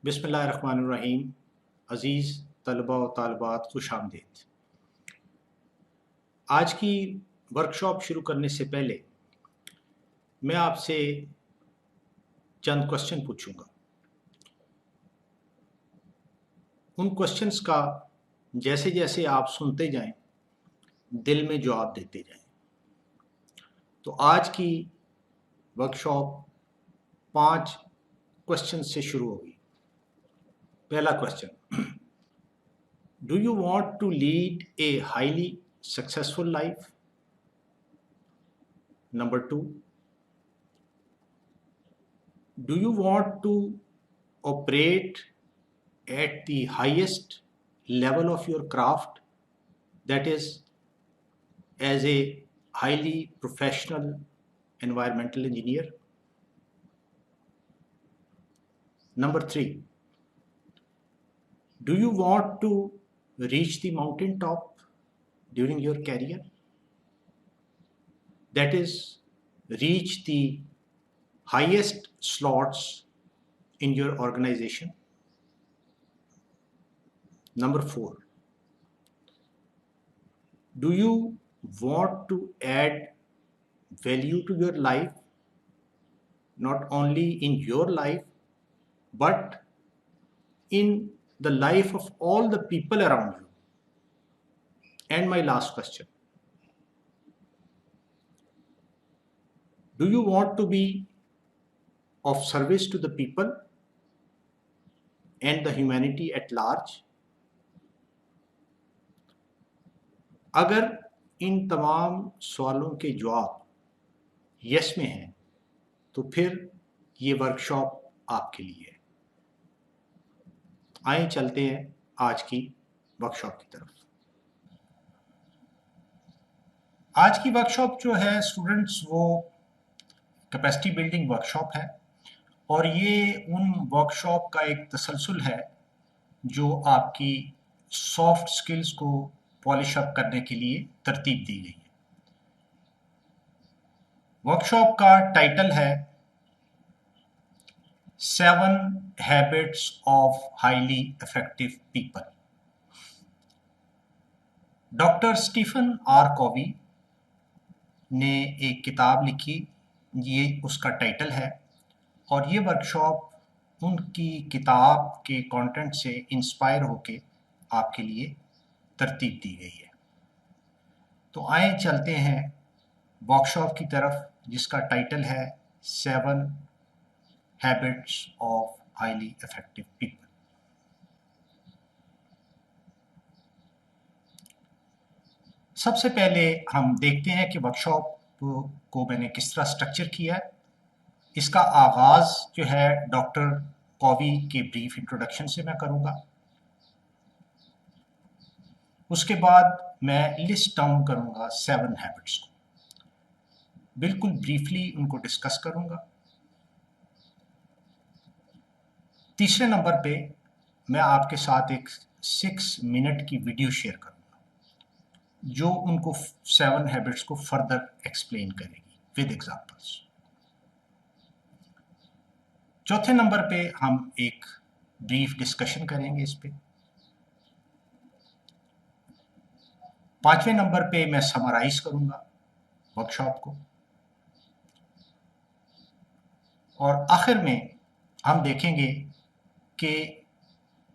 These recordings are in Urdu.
بسم اللہ الرحمن الرحیم. عزیز طلبہ و طالبات خوش آمدید. آج کی ورکشاپ شروع کرنے سے پہلے میں آپ سے چند کوشچن پوچھوں گا. ان کوشچنس کا جیسے جیسے آپ سنتے جائیں دل میں جواب دیتے جائیں. تو آج کی ورکشاپ 5 کوشچن سے شروع ہوگی. پہلا question: do you want to lead a highly successful life? Number 2: do you want to operate at the highest level of your craft, that is as a highly professional environmental engineer? Number 3: do you want to reach the mountain top during your career, that is reach the highest slots in your organization? Number 4: do you want to add value to your life, not only in your life but in the life of all the people around you? And my last question: do you want to be of service to the people and the humanity at large? اگر ان تمام سوالوں کے جواب یس میں ہیں تو پھر یہ ورکشاپ آپ کے لیے ہے. آئیں چلتے ہیں آج کی ورکشاپ کی طرف. آج کی ورکشاپ جو ہے اسٹوڈنٹس وہ کیپیسٹی بلڈنگ ورکشاپ ہے، اور یہ ان ورکشاپ کا ایک تسلسل ہے جو آپ کی سافٹ سکلز کو پالش اپ کرنے کے لیے ترتیب دی گئی ہے. ورکشاپ کا ٹائٹل ہے 7 habits of highly effective people. Doctor Stephen R Covey نے ایک کتاب لکھی، یہ اس کا ٹائٹل ہے، اور یہ ورکشاپ ان کی کتاب کے کانٹینٹ سے انسپائر ہو کے آپ کے لیے ترتیب دی گئی ہے. تو آئیں چلتے ہیں ورکشاپ کی طرف جس کا ٹائٹل ہے 7 habits of highly effective people. سب سے پہلے ہم دیکھتے ہیں کہ ورکشاپ کو میں نے کس طرح سٹرکچر کیا ہے. اس کا آغاز جو ہے ڈاکٹر کووی کے بریف انٹروڈکشن سے میں کروں گا. اس کے بعد میں لسٹ ڈاؤن کروں گا 7 ہیبٹس کو، بالکل بریفلی ان کو ڈسکس کروں گا. تیسرے نمبر پہ میں آپ کے ساتھ ایک 6 منٹ کی ویڈیو شیئر کروں گا جو ان کو 7 ہیبٹس کو فردر ایکسپلین کرے گی ود ایگزامپلس. چوتھے نمبر پہ ہم ایک بریف ڈسکشن کریں گے اس پہ. پانچویں نمبر پہ میں سمرائز کروں گا ورکشاپ کو، اور آخر میں ہم دیکھیں گے کہ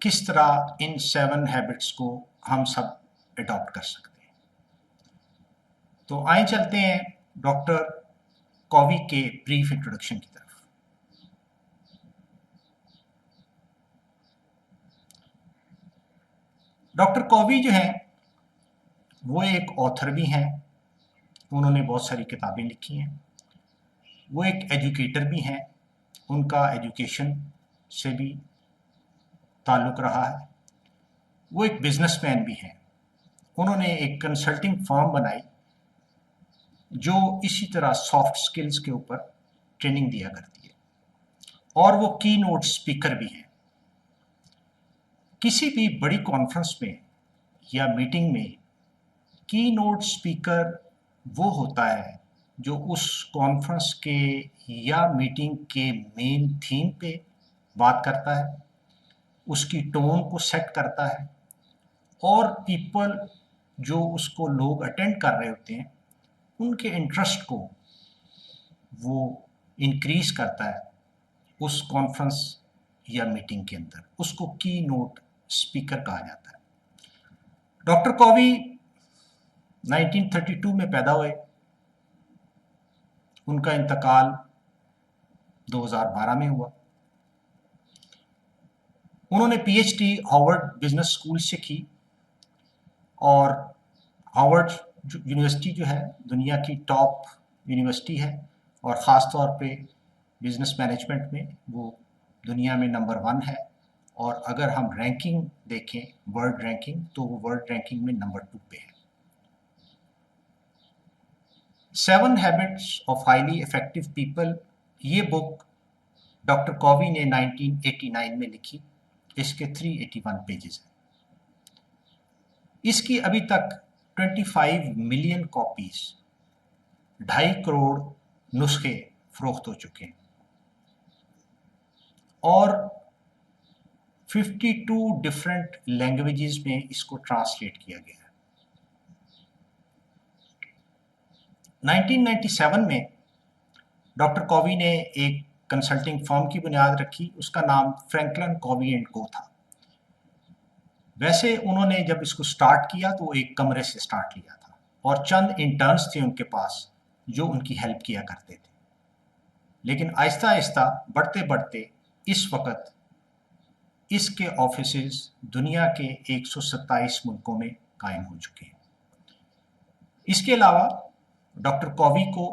کس طرح ان 7 ہیبٹس کو ہم سب اڈاپٹ کر سکتے ہیں. تو آئیں چلتے ہیں ڈاکٹر کووی کے بریف انٹروڈکشن کی طرف. ڈاکٹر کووی جو ہیں وہ ایک آتھر بھی ہیں، انہوں نے بہت ساری کتابیں لکھی ہیں. وہ ایک ایجوکیٹر بھی ہیں، ان کا ایجوکیشن سے بھی تعلق رہا ہے. وہ ایک بزنس مین بھی ہیں، انہوں نے ایک کنسلٹنگ فرم بنائی جو اسی طرح سافٹ سکلز کے اوپر ٹریننگ دیا کرتی ہے، اور وہ کی نوٹ اسپیکر بھی ہیں. کسی بھی بڑی کانفرنس میں یا میٹنگ میں کی نوٹ اسپیکر وہ ہوتا ہے جو اس کانفرنس کے یا میٹنگ کے مین تھیم پہ بات کرتا ہے، اس کی ٹون کو سیٹ کرتا ہے، اور پیپل جو اس کو لوگ اٹینڈ کر رہے ہوتے ہیں ان کے انٹرسٹ کو وہ انکریز کرتا ہے اس کانفرنس یا میٹنگ کے اندر. اس کو کی نوٹ اسپیکر کہا جاتا ہے. ڈاکٹر کووی 1932 میں پیدا ہوئے. ان کا انتقال 2012 میں ہوا. انہوں نے P H D Harvard business school سے کی، اور ہارورڈ یونیورسٹی جو ہے دنیا کی ٹاپ یونیورسٹی ہے، اور خاص طور پہ بزنس مینجمنٹ میں وہ دنیا میں نمبر 1 ہے. اور اگر ہم رینکنگ دیکھیں ورلڈ رینکنگ تو وہ ورلڈ رینکنگ میں نمبر 2 پہ ہے. 7 habits of highly effective people, یہ بک ڈاکٹر کووی نے 1989 میں لکھی. اس کے 381 پیجز ہیں. اس کی ابھی تک 25 ملین کاپیز، 2.5 کروڑ نسخے فروخت ہو چکے ہیں، اور 52 ڈفرینٹ لینگویجز میں اس کو ٹرانسلیٹ کیا گیا ہے. 1997 میں ڈاکٹر کووی نے ایک کنسلٹنگ فرم کی بنیاد رکھی. اس کا نام فرینکلن کووی اینڈ کو تھا. ویسے انہوں نے جب اس کو سٹارٹ کیا تو ایک کمرے سے سٹارٹ کیا تھا، اور چند انٹرنز تھے ان کے پاس جو ان کی ہیلپ کیا کرتے تھے. لیکن آہستہ آہستہ بڑھتے بڑھتے اس وقت اس کے آفیسز دنیا کے 127 ملکوں میں قائم ہو چکے ہیں. اس کے علاوہ ڈاکٹر کووی کو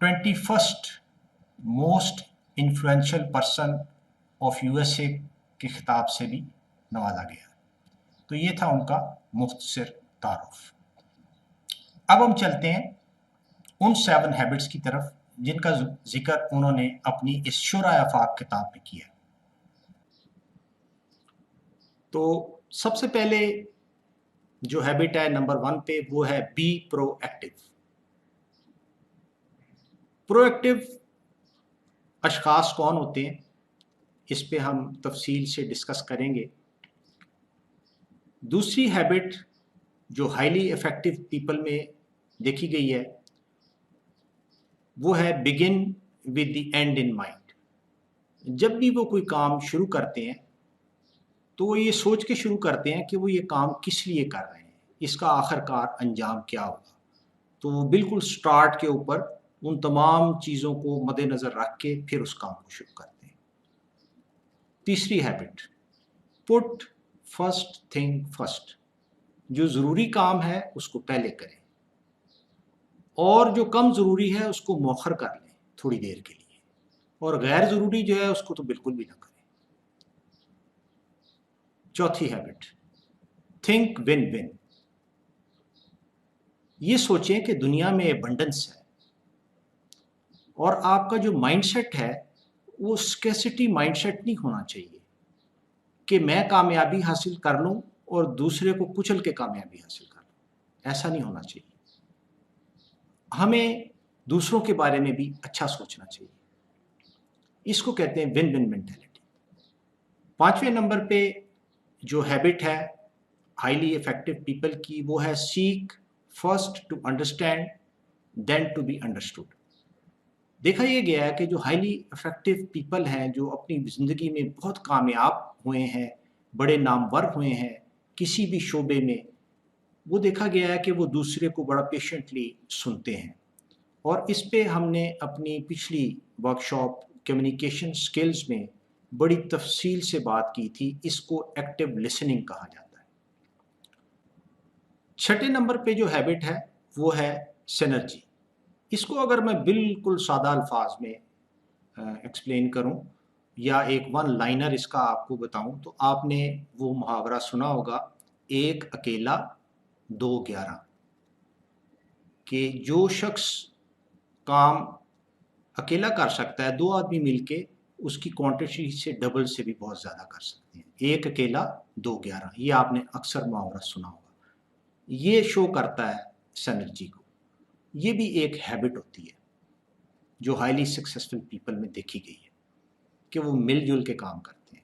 21 most influential person of U S A کے خطاب سے بھی نوازا گیا. تو یہ تھا ان کا مختصر تعارف. اب ہم چلتے ہیں ان 7 ہیبٹس کی طرف جن کا ذکر انہوں نے اپنی اس شورائے آفاق کتاب میں کیا. تو سب سے پہلے جو ہیبٹ ہے نمبر 1 پہ وہ ہے be proactive. Proactive اشخاص کون ہوتے ہیں اس پہ ہم تفصیل سے ڈسکس کریں گے. دوسری ہیبٹ جو ہائیلی افیکٹو پیپل میں دیکھی گئی ہے وہ ہے begin with the end in mind. جب بھی وہ کوئی کام شروع کرتے ہیں تو وہ یہ سوچ کے شروع کرتے ہیں کہ وہ یہ کام کس لیے کر رہے ہیں، اس کا آخر کار انجام کیا ہوگا. تو وہ بالکل سٹارٹ کے اوپر ان تمام چیزوں کو مد نظر رکھ کے پھر اس کام کو شروع کرتے ہیں. تیسری ہیبٹ پٹ فرسٹ تھنگ فرسٹ. جو ضروری کام ہے اس کو پہلے کریں، اور جو کم ضروری ہے اس کو مؤخر کر لیں تھوڑی دیر کے لیے، اور غیر ضروری جو ہے اس کو تو بالکل بھی نہ کریں. چوتھی ہیبٹ تھنک ون ون. یہ سوچیں کہ دنیا میں ایبنڈنس ہے، اور آپ کا جو مائنڈ سیٹ ہے وہ اسکیسٹی مائنڈ سیٹ نہیں ہونا چاہیے کہ میں کامیابی حاصل کر لوں اور دوسرے کو کچل کے کامیابی حاصل کر لوں. ایسا نہیں ہونا چاہیے. ہمیں دوسروں کے بارے میں بھی اچھا سوچنا چاہیے. اس کو کہتے ہیں ون ون مینٹیلٹی. 5ویں نمبر پہ جو ہیبٹ ہے ہائیلی افیکٹو پیپل کی وہ ہے seek first to understand then to be understood. دیکھا یہ گیا ہے کہ جو ہائیلی افیکٹو پیپل ہیں جو اپنی زندگی میں بہت کامیاب ہوئے ہیں، بڑے نامور ہوئے ہیں کسی بھی شعبے میں، وہ دیکھا گیا ہے کہ وہ دوسرے کو بڑا پیشنٹلی سنتے ہیں. اور اس پہ ہم نے اپنی پچھلی ورکشاپ کمیونیکیشن سکلز میں بڑی تفصیل سے بات کی تھی. اس کو ایکٹیو لسننگ کہا جاتا ہے. 6 نمبر پہ جو ہیبٹ ہے وہ ہے سینرجی. اس کو اگر میں بالکل سادہ الفاظ میں ایکسپلین کروں یا ایک 1 لائنر اس کا آپ کو بتاؤں تو آپ نے وہ محاورہ سنا ہوگا، 1 اکیلا 2 11. کہ جو شخص کام اکیلا کر سکتا ہے 2 آدمی مل کے اس کی کوانٹٹی سے ڈبل سے بھی بہت زیادہ کر سکتے ہیں. 1 اکیلا 2 11، یہ آپ نے اکثر محاورہ سنا ہوگا. یہ شو کرتا ہے سینرجی کو. یہ بھی ایک ہیبٹ ہوتی ہے جو ہائیلی سکسیسفل پیپل میں دیکھی گئی ہے کہ وہ مل جل کے کام کرتے ہیں.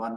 1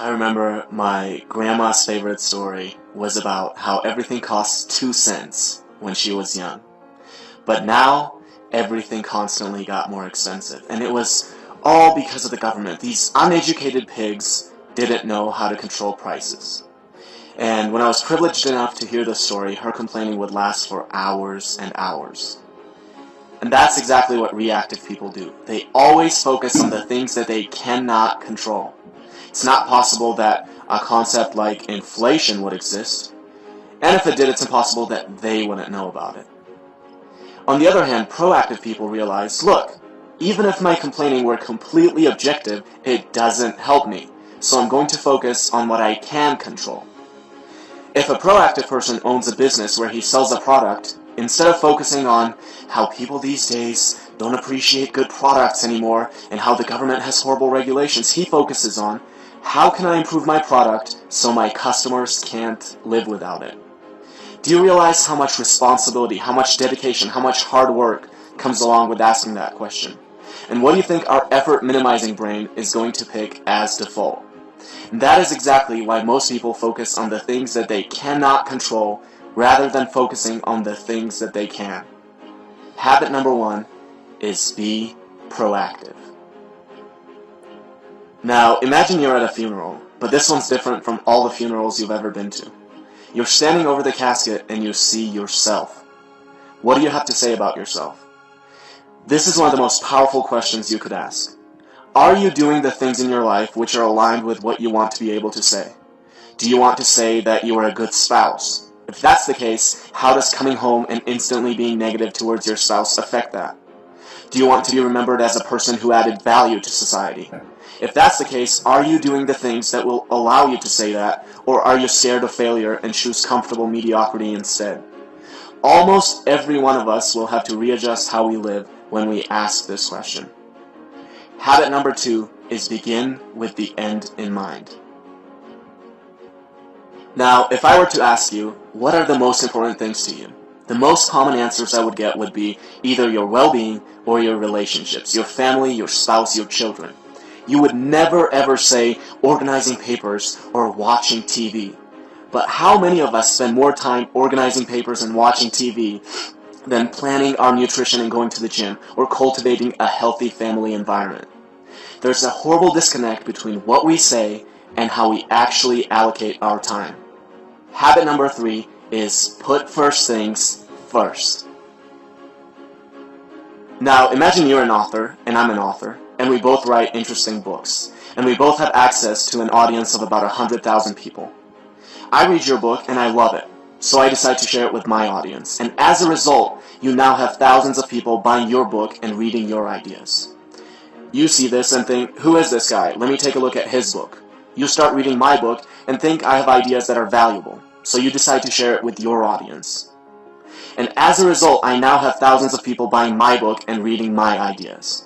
I remember my grandma's favorite story was about how everything cost 2 cents when she was young. But now, everything constantly got more expensive. And it was all because of the government. These uneducated pigs didn't know how to control prices. And when I was privileged enough to hear the story, her complaining would last for hours and hours. And that's exactly what reactive people do. They always focus on the things that they cannot control. It's not possible that a concept like inflation would exist. And if it did, it's impossible that they wouldn't know about it. On the other hand, proactive people realize, look, even if my complaining were completely objective, it doesn't help me. So I'm going to focus on what I can control. If a proactive person owns a business where he sells a product, instead of focusing on how people these days don't appreciate good products anymore and how the government has horrible regulations, he focuses on how can I improve my product so my customers can't live without it. Do you realize how much responsibility, how much dedication, how much hard work comes along with asking that question? And what do you think our effort-minimizing brain is going to pick as default? And that is exactly why most people focus on the things that they cannot control rather than focusing on the things that they can. Habit number 1 is be proactive. Now, imagine you're at a funeral, but this one's different from all the funerals you've ever been to. You're standing over the casket and you see yourself. What do you have to say about yourself? This is one of the most powerful questions you could ask. Are you doing the things in your life which are aligned with what you want to be able to say? Do you want to say that you are a good spouse? If that's the case, how does coming home and instantly being negative towards your spouse affect that? Do you want to be remembered as a person who added value to society? If that's the case, are you doing the things that will allow you to say that, or are you scared of failure and choose comfortable mediocrity instead? Almost every one of us will have to readjust how we live when we ask this question. Habit number 2 is begin with the end in mind. Now, if I were to ask you, what are the most important things to you? The most common answers I would get would be either your well-being or your relationships, your family, your spouse, your children. You would never ever say organizing papers or watching TV. But how many of us spend more time organizing papers and watching TV than planning our nutrition and going to the gym or cultivating a healthy family environment? There's a horrible disconnect between what we say and how we actually allocate our time. Habit number 3 is put first things first. Now, imagine you're an author and I'm an author, and we both write interesting books, and we both have access to an audience of about 100,000 people. I read your book and I love it, so I decide to share it with my audience, and as a result, you now have thousands of people buying your book and reading your ideas. You see this and think, who is this guy? Let me take a look at his book. You start reading my book and think I have ideas that are valuable, so you decide to share it with your audience. And as a result, I now have thousands of people buying my book and reading my ideas.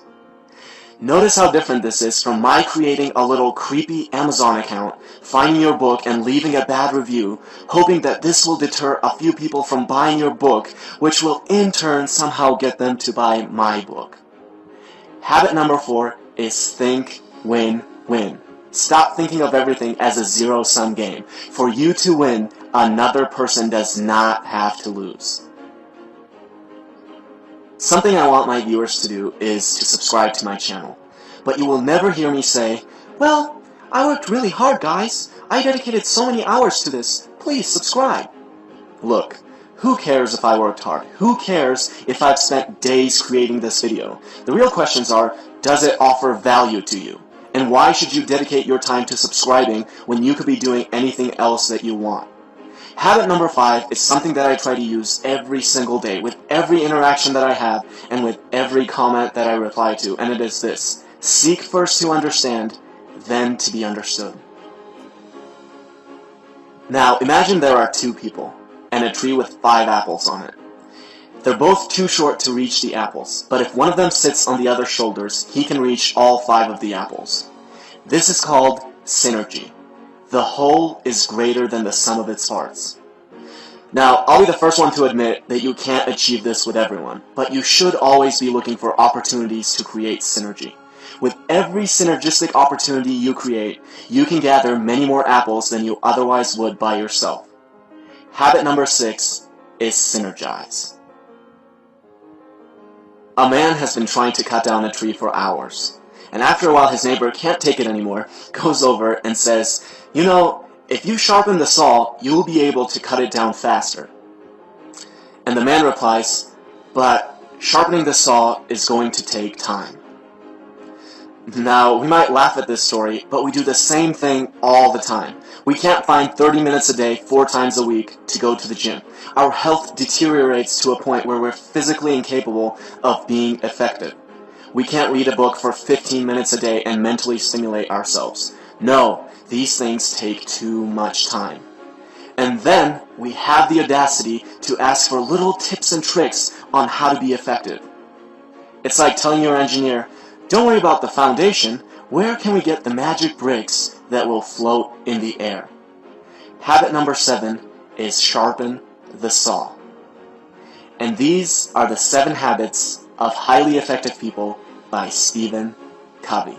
Notice how different this is from my creating a little creepy Amazon account, finding your book and leaving a bad review, hoping that this will deter a few people from buying your book, which will in turn somehow get them to buy my book. Habit number 4 is think win-win. Stop thinking of everything as a zero-sum game. For you to win, another person does not have to lose. Something I want my viewers to do is to subscribe to my channel. But you will never hear me say, "Well, I worked really hard, guys. I dedicated so many hours to this. Please subscribe." Look, who cares if I worked hard? Who cares if I've spent days creating this video? The real questions are, does it offer value to you? And why should you dedicate your time to subscribing when you could be doing anything else that you want? Habit number 5 is something that I try to use every single day with every interaction that I have and with every comment that I reply to, and it is this: seek first to understand, then to be understood. Now, imagine there are 2 people and a tree with 5 apples on it. They're both too short to reach the apples, but if one of them sits on the other's shoulders, he can reach all 5 of the apples. This is called synergy. The whole is greater than the sum of its parts. Now, I'll be the first one to admit that you can't achieve this with everyone, but you should always be looking for opportunities to create synergy. With every synergistic opportunity you create, you can gather many more apples than you otherwise would by yourself. Habit number 6 is synergize. A man has been trying to cut down a tree for hours, and after a while his neighbor can't take it anymore, goes over and says, "You know, if you sharpen the saw, you'll be able to cut it down faster." And the man replies, "But sharpening the saw is going to take time." Now, we might laugh at this story, but we do the same thing all the time. We can't find 30 minutes a day, 4 times a week, to go to the gym. Our health deteriorates to a point where we're physically incapable of being effective. We can't read a book for 15 minutes a day and mentally stimulate ourselves. No, these things take too much time. And then we have the audacity to ask for little tips and tricks on how to be effective. It's like telling your engineer, "Don't worry about the foundation. Where can we get the magic bricks that will float in the air?" Habit number 7 is sharpen the saw. And these are the 7 habits of highly effective people by Stephen Covey.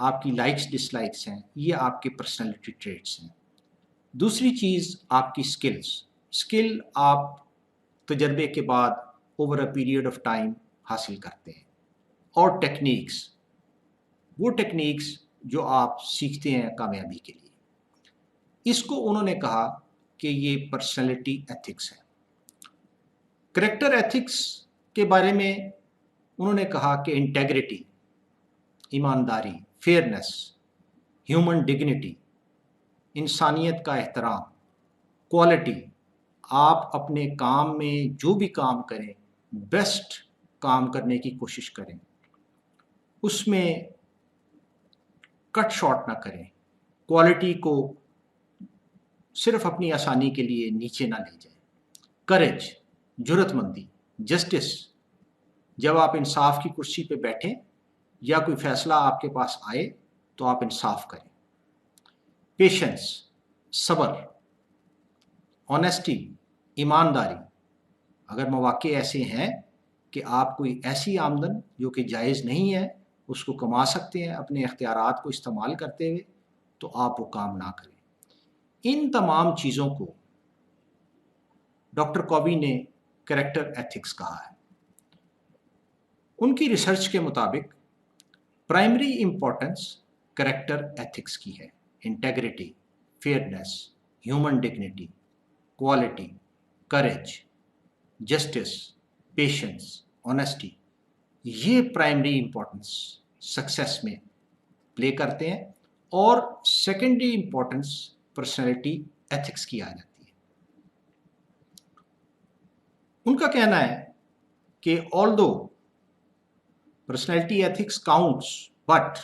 آپ کی لائکس ڈس لائکس ہیں، یہ آپ کے پرسنالٹی ٹریٹس ہیں۔ دوسری چیز آپ کی اسکل آپ تجربے کے بعد over a period of time حاصل کرتے ہیں۔ اور ٹیکنیکس، وہ ٹیکنیکس جو آپ سیکھتے ہیں کامیابی کے لیے، اس کو انہوں نے کہا کہ یہ پرسنالٹی ایتھکس ہے۔ کریکٹر ایتھکس کے بارے میں انہوں نے کہا کہ انٹیگریٹی، ایمانداری، فیئرنس، ہیومن ڈگنیٹی، انسانیت کا احترام، کوالٹی، آپ اپنے کام میں جو بھی کام کریں بیسٹ کام کرنے کی کوشش کریں، اس میں کٹ شارٹ نہ کریں، کوالٹی کو صرف اپنی آسانی کے لیے نیچے نہ لے جائیں، کریج، جرت مندی، جسٹس، جب آپ انصاف کی کرسی پہ بیٹھیں یا کوئی فیصلہ آپ کے پاس آئے تو آپ انصاف کریں، پیشنس، صبر، آنیسٹی، ایمانداری، اگر مواقع ایسے ہیں کہ آپ کوئی ایسی آمدن جو کہ جائز نہیں ہے اس کو کما سکتے ہیں اپنے اختیارات کو استعمال کرتے ہوئے، تو آپ وہ کام نہ کریں۔ ان تمام چیزوں کو ڈاکٹر کوبی نے کریکٹر ایتھکس کہا ہے۔ ان کی ریسرچ کے مطابق پرائمری امپورٹنس کریکٹر ایتھکس کی ہے، integrity, فیئرنس، human dignity, quality, courage, justice, patience, honesty, یہ پرائمری امپورٹنس سکسیس میں پلے کرتے ہیں، اور سیکنڈری امپورٹنس پرسنالٹی ایتھکس کی آ جاتی ہے۔ ان کا کہنا ہے کہ although personality ethics counts, but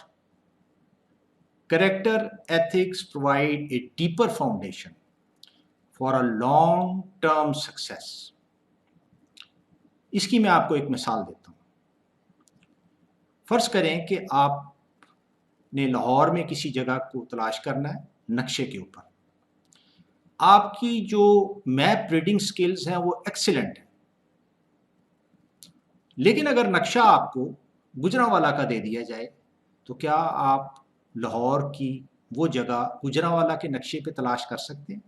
character ethics provide a deeper foundation for a long-term success۔ اس کی میں آپ کو ایک مثال دیتا ہوں۔ فرض کریں کہ آپ نے لاہور میں کسی جگہ کو تلاش کرنا ہے نقشے کے اوپر، آپ کی جو میپ ریڈنگ سکلز ہیں وہ ایکسیلنٹ ہیں، لیکن اگر نقشہ آپ کو گجرانوالہ کا دے دیا جائے تو کیا آپ لاہور کی وہ جگہ گجرانوالہ کے نقشے پہ تلاش کر سکتے ہیں؟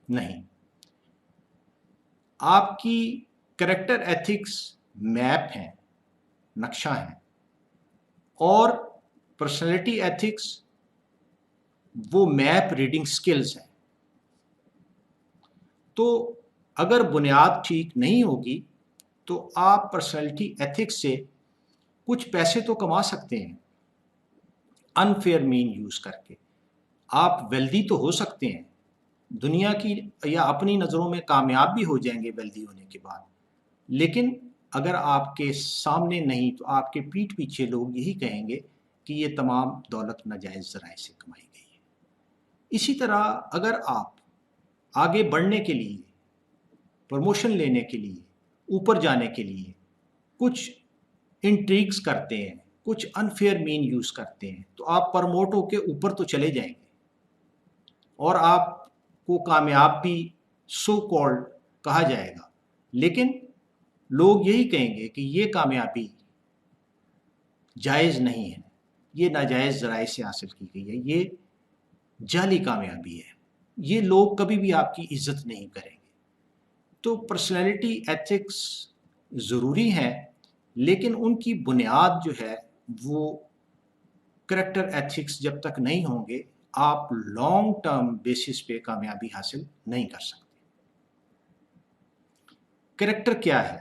نہیں۔ آپ کی کریکٹر ایتھکس میپ ہیں، نقشہ ہیں، اور پرسنالٹی ایتھکس وہ میپ ریڈنگ سکلز ہیں۔ تو اگر بنیاد ٹھیک نہیں ہوگی تو آپ پرسنالٹی ایتھکس سے کچھ پیسے تو کما سکتے ہیں انفیئر مین یوز کر کے، آپ ویلدی تو ہو سکتے ہیں، دنیا کی یا اپنی نظروں میں کامیاب بھی ہو جائیں گے ویلدی ہونے کے بعد، لیکن اگر آپ کے سامنے نہیں تو آپ کے پیٹھ پیچھے لوگ یہی کہیں گے کہ یہ تمام دولت ناجائز ذرائع سے کمائی گئی ہے۔ اسی طرح اگر آپ آگے بڑھنے کے لیے، پروموشن لینے کے لیے، اوپر جانے کے لیے کچھ انٹریگز کرتے ہیں، کچھ انفیئر مین یوز کرتے ہیں، تو آپ پروموٹ ہو کے اوپر تو چلے جائیں گے اور آپ کو کامیاب بھی سو کالڈ کہا جائے گا، لیکن لوگ یہی کہیں گے کہ یہ کامیابی جائز نہیں ہے، یہ ناجائز ذرائع سے حاصل کی گئی ہے، یہ جعلی کامیابی ہے، یہ لوگ کبھی بھی آپ کی عزت نہیں کریں گے۔ تو پرسنالٹی ایتھکس ضروری ہیں، لیکن ان کی بنیاد جو ہے وہ کریکٹر ایتھکس جب تک نہیں ہوں گے آپ لانگ ٹرم بیسس پہ کامیابی حاصل نہیں کر سکتے۔ کریکٹر کیا ہے؟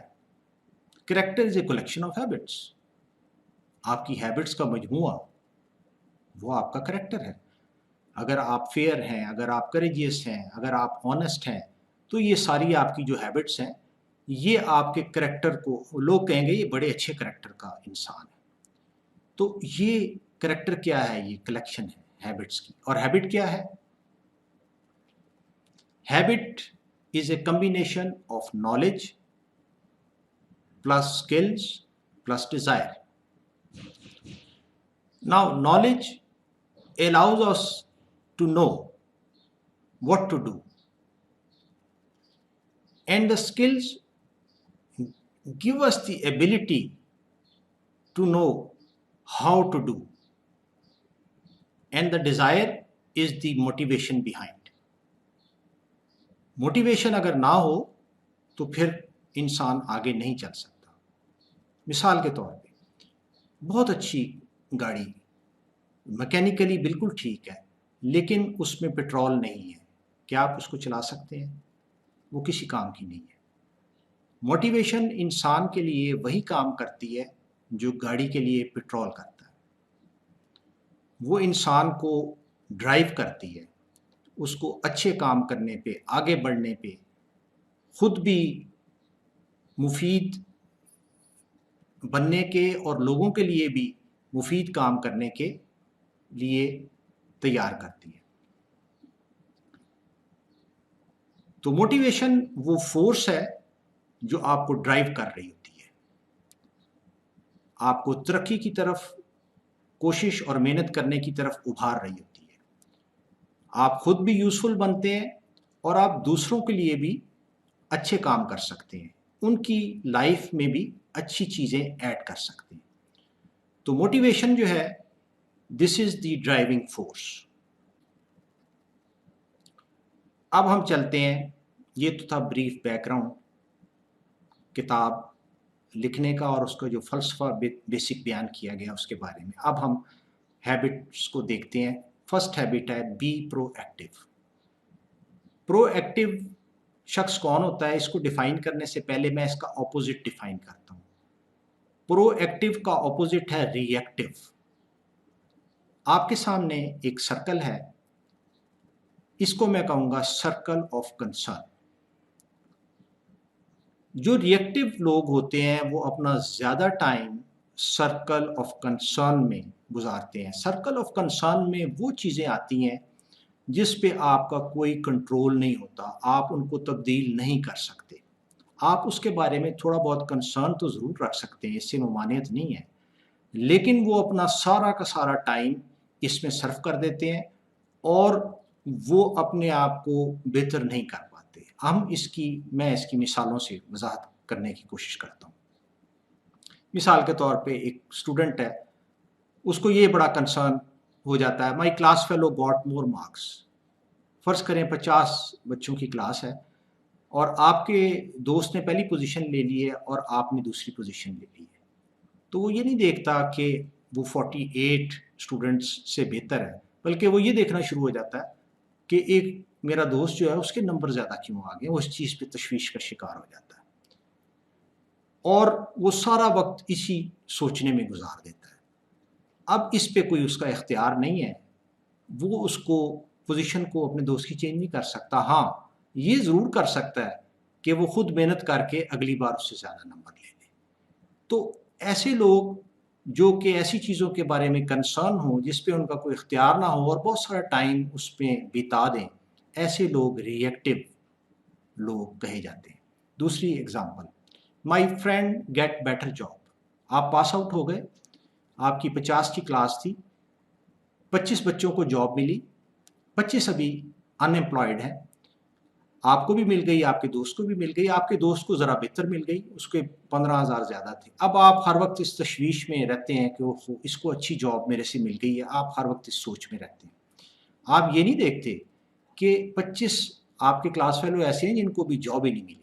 Character is a collection of habits. آپ کی ہیبٹس کا مجموعہ وہ آپ کا کریکٹر ہے۔ اگر آپ فیئر ہیں، اگر آپ کریجیس ہیں، اگر آپ آنیسٹ ہیں، تو یہ ساری آپ کی جو ہیبٹس ہیں یہ آپ کے کریکٹر کو لوگ کہیں گے یہ بڑے اچھے کریکٹر کا انسان ہے۔ تو یہ کریکٹر کیا ہے؟ یہ کلیکشن ہے ہیبٹس کی۔ اور ہیبٹ کیا ہے؟ Habit is a combination of knowledge plus skills plus Dzire. Now knowledge allows us to know what to do, and the skills give us the ability to know how to do. And the desire is the motivation behind. Motivation اگر نہ ہو تو پھر انسان آگے نہیں چل سکتا. مثال کے طور پہ بہت اچھی گاڑی میکینیکلی بالکل ٹھیک ہے لیکن اس میں پیٹرول نہیں ہے، کیا آپ اس کو چلا سکتے ہیں؟ وہ کسی کام کی نہیں ہے. موٹیویشن انسان کے لیے وہی کام کرتی ہے جو گاڑی کے لیے پیٹرول کرتا ہے. وہ انسان کو ڈرائیو کرتی ہے، اس کو اچھے کام کرنے پہ، آگے بڑھنے پہ، خود بھی مفید بننے کے اور لوگوں کے لیے بھی مفید کام کرنے کے لیے تیار کرتی ہے. تو موٹیویشن وہ فورس ہے جو آپ کو ڈرائیو کر رہی ہوتی ہے، آپ کو ترقی کی طرف، کوشش اور محنت کرنے کی طرف ابھار رہی ہوتی ہے. آپ خود بھی یوزفل بنتے ہیں اور آپ دوسروں کے لیے بھی اچھے کام کر سکتے ہیں، ان کی لائف میں بھی اچھی چیزیں ایڈ کر سکتے ہیں. تو موٹیویشن جو ہے this is the driving force. اب ہم چلتے ہیں، یہ تو تھا بریف بیک گراؤنڈ کتاب لکھنے کا اور اس کا جو فلسفہ بیسک بیان کیا گیا اس کے بارے میں. اب ہم ہیبٹس کو دیکھتے ہیں. فرسٹ ہیبٹ ہے be proactive. Proactive شخص کون ہوتا ہے؟ اس کو ڈیفائن کرنے سے پہلے میں اس کا اپوزٹ ڈیفائن کرتا ہوں. پرو ایکٹیو کا اپوزٹ ہے ری ایکٹیو. آپ کے سامنے ایک سرکل ہے، اس کو میں کہوں گا سرکل آف کنسرن. جو ری ایکٹیو لوگ ہوتے ہیں وہ اپنا زیادہ ٹائم سرکل آف کنسرن میں گزارتے ہیں. سرکل آف کنسرن میں وہ چیزیں آتی ہیں جس پہ آپ کا کوئی کنٹرول نہیں ہوتا، آپ ان کو تبدیل نہیں کر سکتے. آپ اس کے بارے میں تھوڑا بہت کنسرن تو ضرور رکھ سکتے ہیں، اس سے ممانعت نہیں ہے، لیکن وہ اپنا سارا کا سارا ٹائم اس میں صرف کر دیتے ہیں اور وہ اپنے آپ کو بہتر نہیں کر پاتے. میں اس کی مثالوں سے وضاحت کرنے کی کوشش کرتا ہوں. مثال کے طور پہ ایک اسٹوڈنٹ ہے، اس کو یہ بڑا کنسرن ہو جاتا ہے my class fellow got more marks. فرض کریں 50 بچوں کی کلاس ہے اور آپ کے دوست نے پہلی پوزیشن لے لی ہے اور آپ نے دوسری پوزیشن لے لی ہے. تو وہ یہ نہیں دیکھتا کہ وہ 48 اسٹوڈنٹس سے بہتر ہے، بلکہ وہ یہ دیکھنا شروع ہو جاتا ہے کہ ایک میرا دوست جو ہے اس کے نمبر زیادہ کیوں آ گئے. وہ اس چیز پہ تشویش کا شکار ہو جاتا ہے اور وہ سارا وقت اسی سوچنے میں گزار دیتا ہے. اب اس پہ کوئی اس کا اختیار نہیں ہے، وہ اس کو پوزیشن کو اپنے دوست کی چینج نہیں کر سکتا. ہاں یہ ضرور کر سکتا ہے کہ وہ خود محنت کر کے اگلی بار اس سے زیادہ نمبر لے لے. تو ایسے لوگ جو کہ ایسی چیزوں کے بارے میں کنسرن ہوں جس پہ ان کا کوئی اختیار نہ ہو اور بہت سارا ٹائم اس پہ بتا دیں، ایسے لوگ ری ایکٹیو لوگ کہے جاتے ہیں. دوسری example, my friend get better job. آپ پاس آؤٹ ہو گئے، آپ کی 50 کی کلاس تھی، 25 بچوں کو جاب ملی، 25 ابھی ان امپلائڈ ہیں. آپ کو بھی مل گئی، آپ کے دوست کو بھی مل گئی. آپ کے دوست کو ذرا بہتر مل گئی، اس کے 15,000 زیادہ تھے. اب آپ ہر وقت اس تشویش میں رہتے ہیں کہ اس کو اچھی جاب میرے سے مل گئی ہے. آپ ہر وقت اس سوچ میں رہتے ہیں. آپ یہ نہیں دیکھتے کہ 25 آپ کے کلاس فیلو ایسے ہیں جن کو بھی جاب ہی نہیں ملی،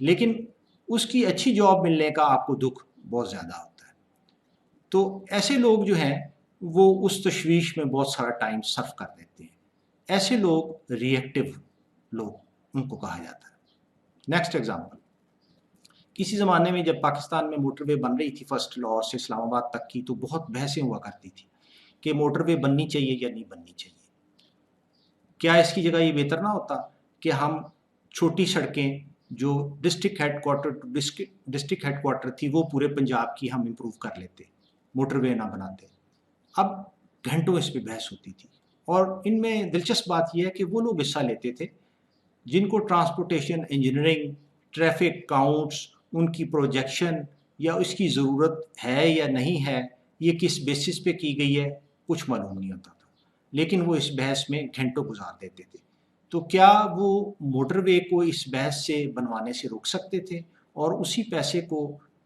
لیکن اس کی اچھی جاب ملنے کا آپ کو دکھ بہت زیادہ ہوتا ہے. تو ایسے لوگ جو ہیں وہ اس تشویش میں بہت سارا ٹائم صرف کر دیتے ہیں. ایسے لوگ ری ایکٹیو لوگ ان کو کہا جاتا ہے. نیکسٹ ایگزامپل، کسی زمانے میں جب پاکستان میں موٹر وے بن رہی تھی فرسٹ لاہور سے اسلام آباد تک کی، تو بہت بحثیں ہوا کرتی تھی کہ موٹر وے بننی چاہیے یا نہیں بننی چاہیے. کیا اس کی جگہ یہ بہتر نہ ہوتا کہ ہم چھوٹی سڑکیں جو ڈسٹرکٹ ہیڈ کوارٹر تھی وہ پورے پنجاب کی ہم امپروو کر لیتے، موٹر وے نہ بناتے. اب گھنٹوں اس پہ بحث ہوتی تھی اور ان میں دلچسپ بات یہ ہے کہ وہ لوگ حصہ لیتے تھے جن کو ٹرانسپورٹیشن انجینئرنگ، ٹریفک کاؤنٹس، ان کی پروجیکشن یا اس کی ضرورت ہے یا نہیں ہے، یہ کس بیسس پہ کی گئی ہے، کچھ معلوم نہیں ہوتا تھا، لیکن وہ اس بحث میں گھنٹوں گزار دیتے تھے. تو کیا وہ موٹر وے کو اس بحث سے بنوانے سے روک سکتے تھے اور اسی پیسے کو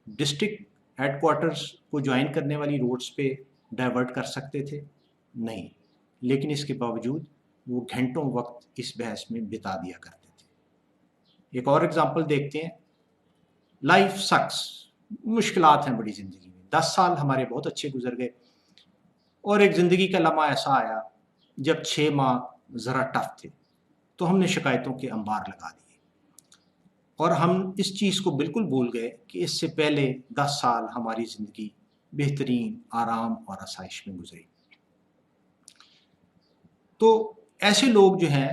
ڈسٹرکٹ ہیڈ کوارٹرز کو جوائن کرنے والی روڈز پہ ڈائیورٹ کر سکتے تھے؟ نہیں. لیکن اس کے باوجود وہ گھنٹوں وقت اس بحث میں بتا دیا کرتے تھے۔ ایک اور اگزامپل دیکھتے ہیں، لائف سکس، مشکلات ہیں بڑی زندگی میں، 10 سال ہمارے بہت اچھے گزر گئے، اور ایک زندگی کا لمحہ ایسا آیا جب 6 ماہ ذرا ٹف تھے، تو ہم نے شکایتوں کے انبار لگا دیے، اور ہم اس چیز کو بالکل بھول گئے کہ اس سے پہلے 10 سال ہماری زندگی بہترین آرام اور آسائش میں گزری۔ تو ایسے لوگ جو ہیں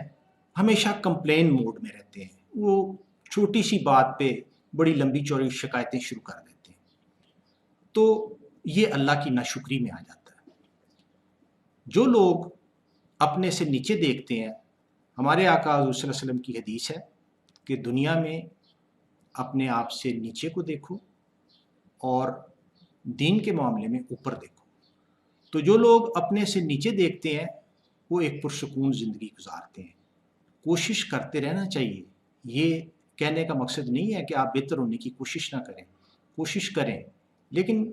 ہمیشہ کمپلین موڈ میں رہتے ہیں، وہ چھوٹی سی بات پہ بڑی لمبی چوڑی شکایتیں شروع کر دیتے ہیں، تو یہ اللہ کی ناشکری میں آ جاتا ہے۔ جو لوگ اپنے سے نیچے دیکھتے ہیں، ہمارے آقا حضور صلی اللہ علیہ وسلم کی حدیث ہے کہ دنیا میں اپنے آپ سے نیچے کو دیکھو اور دین کے معاملے میں اوپر دیکھو۔ تو جو لوگ اپنے سے نیچے دیکھتے ہیں وہ ایک پرسکون زندگی گزارتے ہیں۔ کوشش کرتے رہنا چاہیے، یہ کہنے کا مقصد نہیں ہے کہ آپ بہتر ہونے کی کوشش نہ کریں، کوشش کریں، لیکن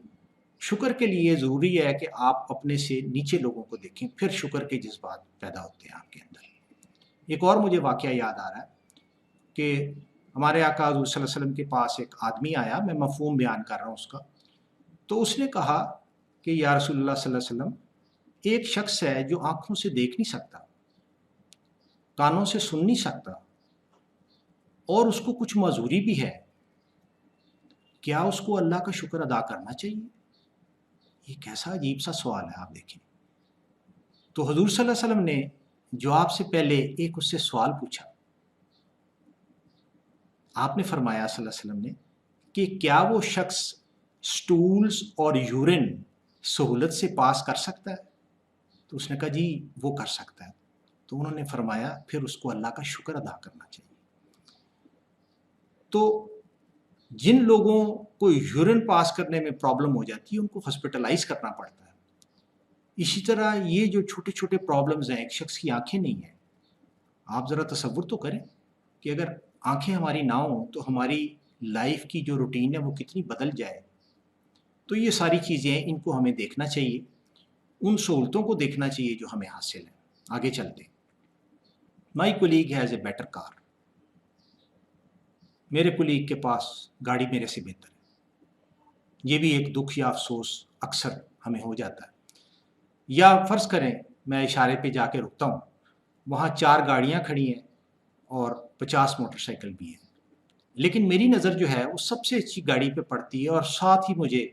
شکر کے لیے ضروری ہے کہ آپ اپنے سے نیچے لوگوں کو دیکھیں، پھر شکر کے جذبات پیدا ہوتے ہیں آپ کے اندر۔ ایک اور مجھے واقعہ یاد آ رہا ہے کہ ہمارے آقا حضور صلی اللہ علیہ وسلم کے پاس ایک آدمی آیا، میں مفہوم بیان کر رہا ہوں اس کا، تو اس نے کہا کہ یا رسول اللہ صلی اللہ علیہ وسلم، ایک شخص ہے جو آنکھوں سے دیکھ نہیں سکتا، کانوں سے سن نہیں سکتا، اور اس کو کچھ معذوری بھی ہے، کیا اس کو اللہ کا شکر ادا کرنا چاہیے؟ یہ کیسا عجیب سا سوال ہے، آپ دیکھیں۔ تو حضور صلی اللہ علیہ وسلم نے جواب سے پہلے ایک اس سے سوال پوچھا۔ آپ نے فرمایا صلی اللہ علیہ وسلم نے کہ کیا وہ شخص سٹولز اور یورین سہولت سے پاس کر سکتا ہے؟ تو اس نے کہا جی وہ کر سکتا ہے۔ تو انہوں نے فرمایا پھر اس کو اللہ کا شکر ادا کرنا چاہیے۔ تو جن لوگوں کو یورین پاس کرنے میں پرابلم ہو جاتی ہے ان کو ہاسپٹلائز کرنا پڑتا ہے۔ اسی طرح یہ جو چھوٹے چھوٹے پرابلمز ہیں، ایک شخص کی آنکھیں نہیں ہیں، آپ ذرا تصور تو کریں کہ اگر آنکھیں ہماری نہ ہوں تو ہماری لائف کی جو روٹین ہے وہ کتنی بدل جائے۔ تو یہ ساری چیزیں ہیں، ان کو ہمیں دیکھنا چاہیے، ان سہولتوں کو دیکھنا چاہیے جو ہمیں حاصل ہیں۔ آگے چلتے ہیں۔ مائی کولیگ ہیز اے بیٹر کار، میرے کولیگ کے پاس گاڑی میرے سے بہتر ہے۔ یہ بھی ایک دکھ یا افسوس اکثر ہمیں ہو جاتا ہے۔ یا فرض کریں میں اشارے پہ جا کے رکتا ہوں، وہاں 4 گاڑیاں کھڑی ہیں اور 50 موٹر سائیکل بھی ہیں، لیکن میری نظر جو ہے وہ سب سے اچھی گاڑی پہ پڑتی ہے، اور ساتھ ہی مجھے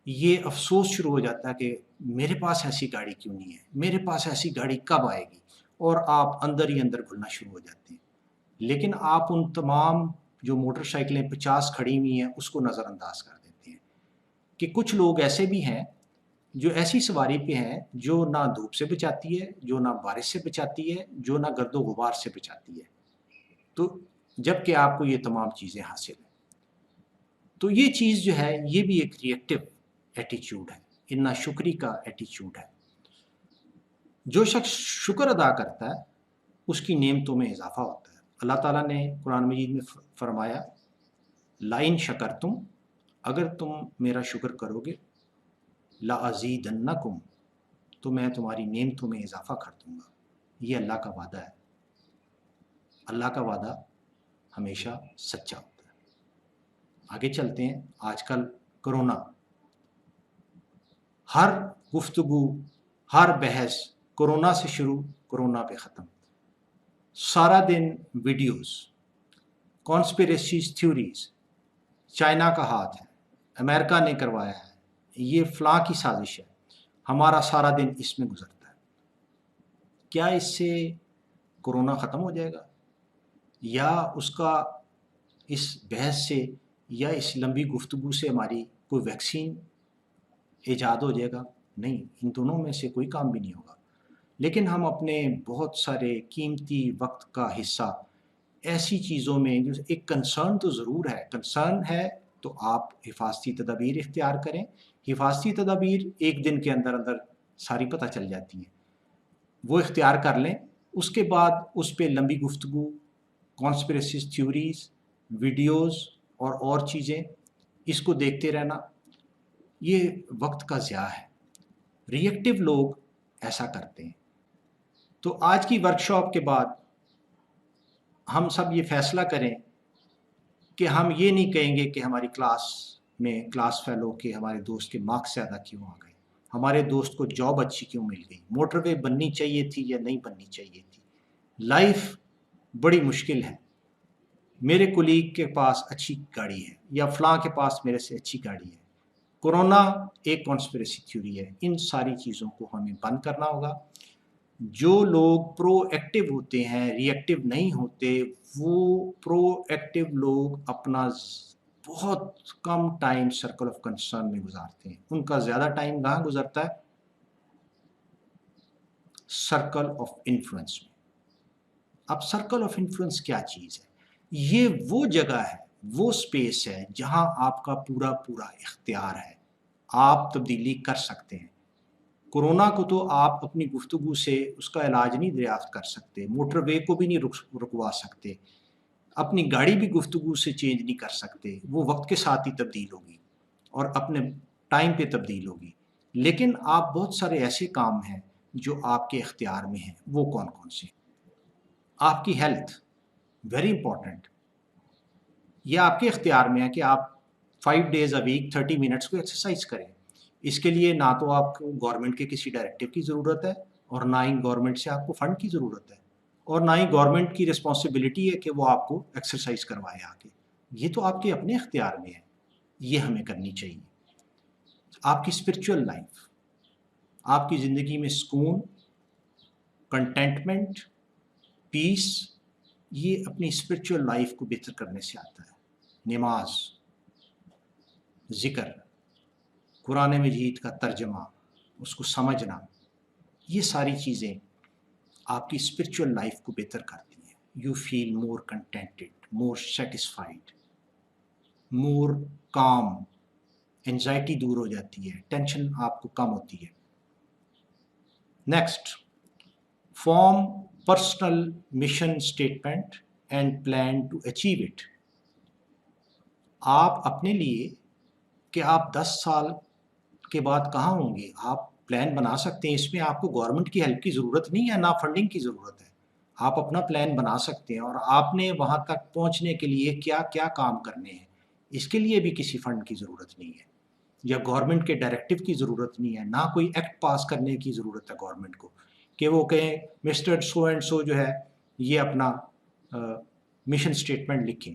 یہ افسوس شروع ہو جاتا ہے کہ میرے پاس ایسی گاڑی کیوں نہیں ہے، میرے پاس ایسی گاڑی کب آئے گی، اور آپ اندر ہی اندر گھلنا شروع ہو جاتے ہیں۔ لیکن آپ ان تمام جو موٹر سائیکلیں 50 کھڑی ہوئی ہیں اس کو نظر انداز کر دیتے ہیں کہ کچھ لوگ ایسے بھی ہیں جو ایسی سواری پہ ہیں جو نہ دھوپ سے بچاتی ہے، جو نہ بارش سے بچاتی ہے، جو نہ گرد و غبار سے بچاتی ہے، تو جب کہ آپ کو یہ تمام چیزیں حاصل ہیں۔ تو یہ چیز جو ہے یہ بھی ایک ریئیکٹیو ایٹیچیوڈ ہے، ان ناشکری کا ایٹیچیوڈ ہے۔ جو شخص شکر ادا کرتا ہے اس کی نعمتوں میں اضافہ ہوتا ہے۔ اللہ تعالیٰ نے قرآن مجید میں فرمایا لَإِن شَكَرْتُمْ، اگر تم میرا شکر کرو گے، لَأَزِيدَنَّكُمْ، تو میں تمہاری نعمتوں میں اضافہ کر دوں گا۔ یہ اللہ کا وعدہ ہے۔ اللہ کا وعدہ ہمیشہ سچا ہوتا ہے۔ آگے چلتے ہیں۔ آج کل کرونا، ہر گفتگو، ہر بحث کرونا سے شروع، کرونا پہ ختم، سارا دن ویڈیوز، کانسپیریسیز تھیوریز، چائنا کا ہاتھ ہے، امریکہ نے کروایا ہے، یہ فلاں کی سازش ہے، ہمارا سارا دن اس میں گزرتا ہے۔ کیا اس سے کرونا ختم ہو جائے گا، یا اس کا اس بحث سے یا اس لمبی گفتگو سے ہماری کوئی ویکسین ایجاد ہو جائے گا؟ نہیں، ان دونوں میں سے کوئی کام بھی نہیں ہوگا۔ لیکن ہم اپنے بہت سارے قیمتی وقت کا حصہ ایسی چیزوں میں، جو ایک کنسرن تو ضرور ہے، کنسرن ہے تو آپ حفاظتی تدابیر اختیار کریں۔ حفاظتی تدابیر ایک دن کے اندر اندر ساری پتہ چل جاتی ہیں، وہ اختیار کر لیں۔ اس کے بعد اس پہ لمبی گفتگو، کانسپریسیز تھیوریز، ویڈیوز اور چیزیں، اس کو دیکھتے رہنا، یہ وقت کا ضیاع ہے۔ ریئیکٹیو لوگ ایسا کرتے ہیں۔ تو آج کی ورکشاپ کے بعد ہم سب یہ فیصلہ کریں کہ ہم یہ نہیں کہیں گے کہ ہماری کلاس میں کلاس فیلو کے ہمارے دوست کے مارکس زیادہ کیوں آ گئے، ہمارے دوست کو جاب اچھی کیوں مل گئی، موٹر وے بننی چاہیے تھی یا نہیں بننی چاہیے تھی۔ لائف بڑی مشکل ہے، میرے کولیگ کے پاس اچھی گاڑی ہے یا فلاں کے پاس میرے سے اچھی گاڑی ہے۔ کورونا ایک کانسپریسی تھیوری ہے، ان ساری چیزوں کو ہمیں بند کرنا ہوگا۔ جو لوگ پرو ایکٹیو ہوتے ہیں، ری ایکٹیو نہیں ہوتے، وہ پرو ایکٹیو لوگ اپنا بہت کم ٹائم سرکل آف کنسرن میں گزارتے ہیں۔ ان کا زیادہ ٹائم کہاں گزرتا ہے؟ سرکل آف انفلوئنس میں۔ اب سرکل آف انفلوئنس کیا چیز ہے؟ یہ وہ جگہ ہے، وہ سپیس ہے جہاں آپ کا پورا اختیار ہے، آپ تبدیلی کر سکتے ہیں۔ کورونا کو تو آپ اپنی گفتگو سے اس کا علاج نہیں دریافت کر سکتے، موٹر وے کو بھی نہیں رکوا سکتے، اپنی گاڑی بھی گفتگو سے چینج نہیں کر سکتے، وہ وقت کے ساتھ ہی تبدیل ہوگی اور اپنے ٹائم پہ تبدیل ہوگی۔ لیکن آپ بہت سارے ایسے کام ہیں جو آپ کے اختیار میں ہیں۔ وہ کون کون سے؟ آپ کی ہیلتھ ویری امپورٹنٹ، یہ آپ کے اختیار میں ہے کہ آپ 5 days a week 30 منٹس کو ایکسرسائز کریں۔ اس کے لیے نہ تو آپ کو گورنمنٹ کے کسی ڈائریکٹیو کی ضرورت ہے، اور نہ ہی گورنمنٹ سے آپ کو فنڈ کی ضرورت ہے، اور نہ ہی گورنمنٹ کی رسپانسبلٹی ہے کہ وہ آپ کو ایکسرسائز کروائے آ کے۔ یہ تو آپ کے اپنے اختیار میں ہے، یہ ہمیں کرنی چاہیے۔ آپ کی اسپرچول لائف، آپ کی زندگی میں سکون، کنٹینٹمنٹ، پیس، یہ اپنی اسپرچول لائف کو بہتر کرنے سے آتا ہے۔ نماز، ذکر، قرآن مجید کا ترجمہ، اس کو سمجھنا، یہ ساری چیزیں آپ کی اسپرچول لائف کو بہتر کرتی ہیں۔ You feel more contented, more satisfied, more calm, anxiety دور ہو جاتی ہے، ٹینشن آپ کو کم ہوتی ہے۔ Next, form personal mission statement and plan to achieve it. آپ اپنے لیے کہ آپ 10 سال کے بعد کہاں ہوں گے، آپ پلان بنا سکتے ہیں۔ اس میں آپ کو گورنمنٹ کی ہیلپ کی ضرورت نہیں ہے، نہ فنڈنگ کی ضرورت ہے۔ آپ اپنا پلان بنا سکتے ہیں، اور آپ نے وہاں تک پہنچنے کے لیے کیا کیا کام کرنے ہیں، اس کے لیے بھی کسی فنڈ کی ضرورت نہیں ہے، یا گورنمنٹ کے ڈائریکٹیو کی ضرورت نہیں ہے، نہ کوئی ایکٹ پاس کرنے کی ضرورت ہے گورنمنٹ کو کہ وہ کہیں مسٹر سو اینڈ سو جو ہے یہ اپنا مشن اسٹیٹمنٹ لکھیں،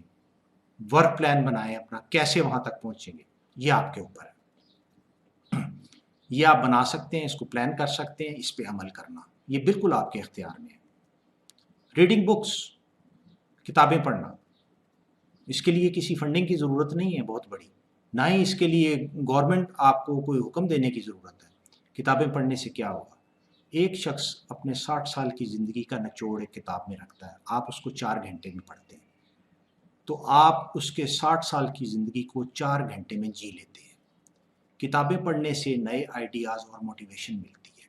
ورک پلان بنائیں اپنا، کیسے وہاں تک پہنچیں گے، یہ آپ کے اوپر ہے۔ یہ آپ بنا سکتے ہیں، اس کو پلان کر سکتے ہیں، اس پہ عمل کرنا یہ بالکل آپ کے اختیار میں ہے۔ ریڈنگ بکس، کتابیں پڑھنا، اس کے لیے کسی فنڈنگ کی ضرورت نہیں ہے بہت بڑی، نہ ہی اس کے لیے گورنمنٹ آپ کو کوئی حکم دینے کی ضرورت ہے۔ کتابیں پڑھنے سے کیا ہوگا؟ ایک شخص اپنے 60 سال کی زندگی کا نچوڑ ایک کتاب میں رکھتا ہے، آپ اس کو 4 گھنٹے میں پڑھتے ہیں، تو آپ اس کے 60 سال کی زندگی کو 4 گھنٹے میں جی لیتے ہیں۔ کتابیں پڑھنے سے نئے آئیڈیاز اور موٹیویشن ملتی ہے۔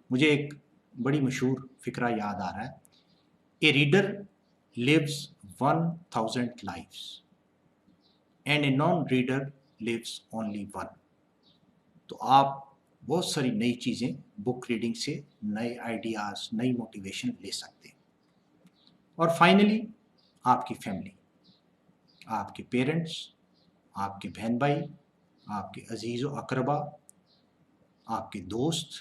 مجھے ایک بڑی مشہور فقرہ یاد آ رہا ہے، a reader lives 1000 lives and a non reader lives only 1۔ تو آپ بہت ساری نئی چیزیں بک ریڈنگ سے، نئے آئیڈیاز، نئی موٹیویشن لے سکتے ہیں۔ اور فائنلی آپ کی فیملی، آپ کے پیرنٹس، آپ کے بہن بھائی، آپ کے عزیز و اقربا، آپ کے دوست،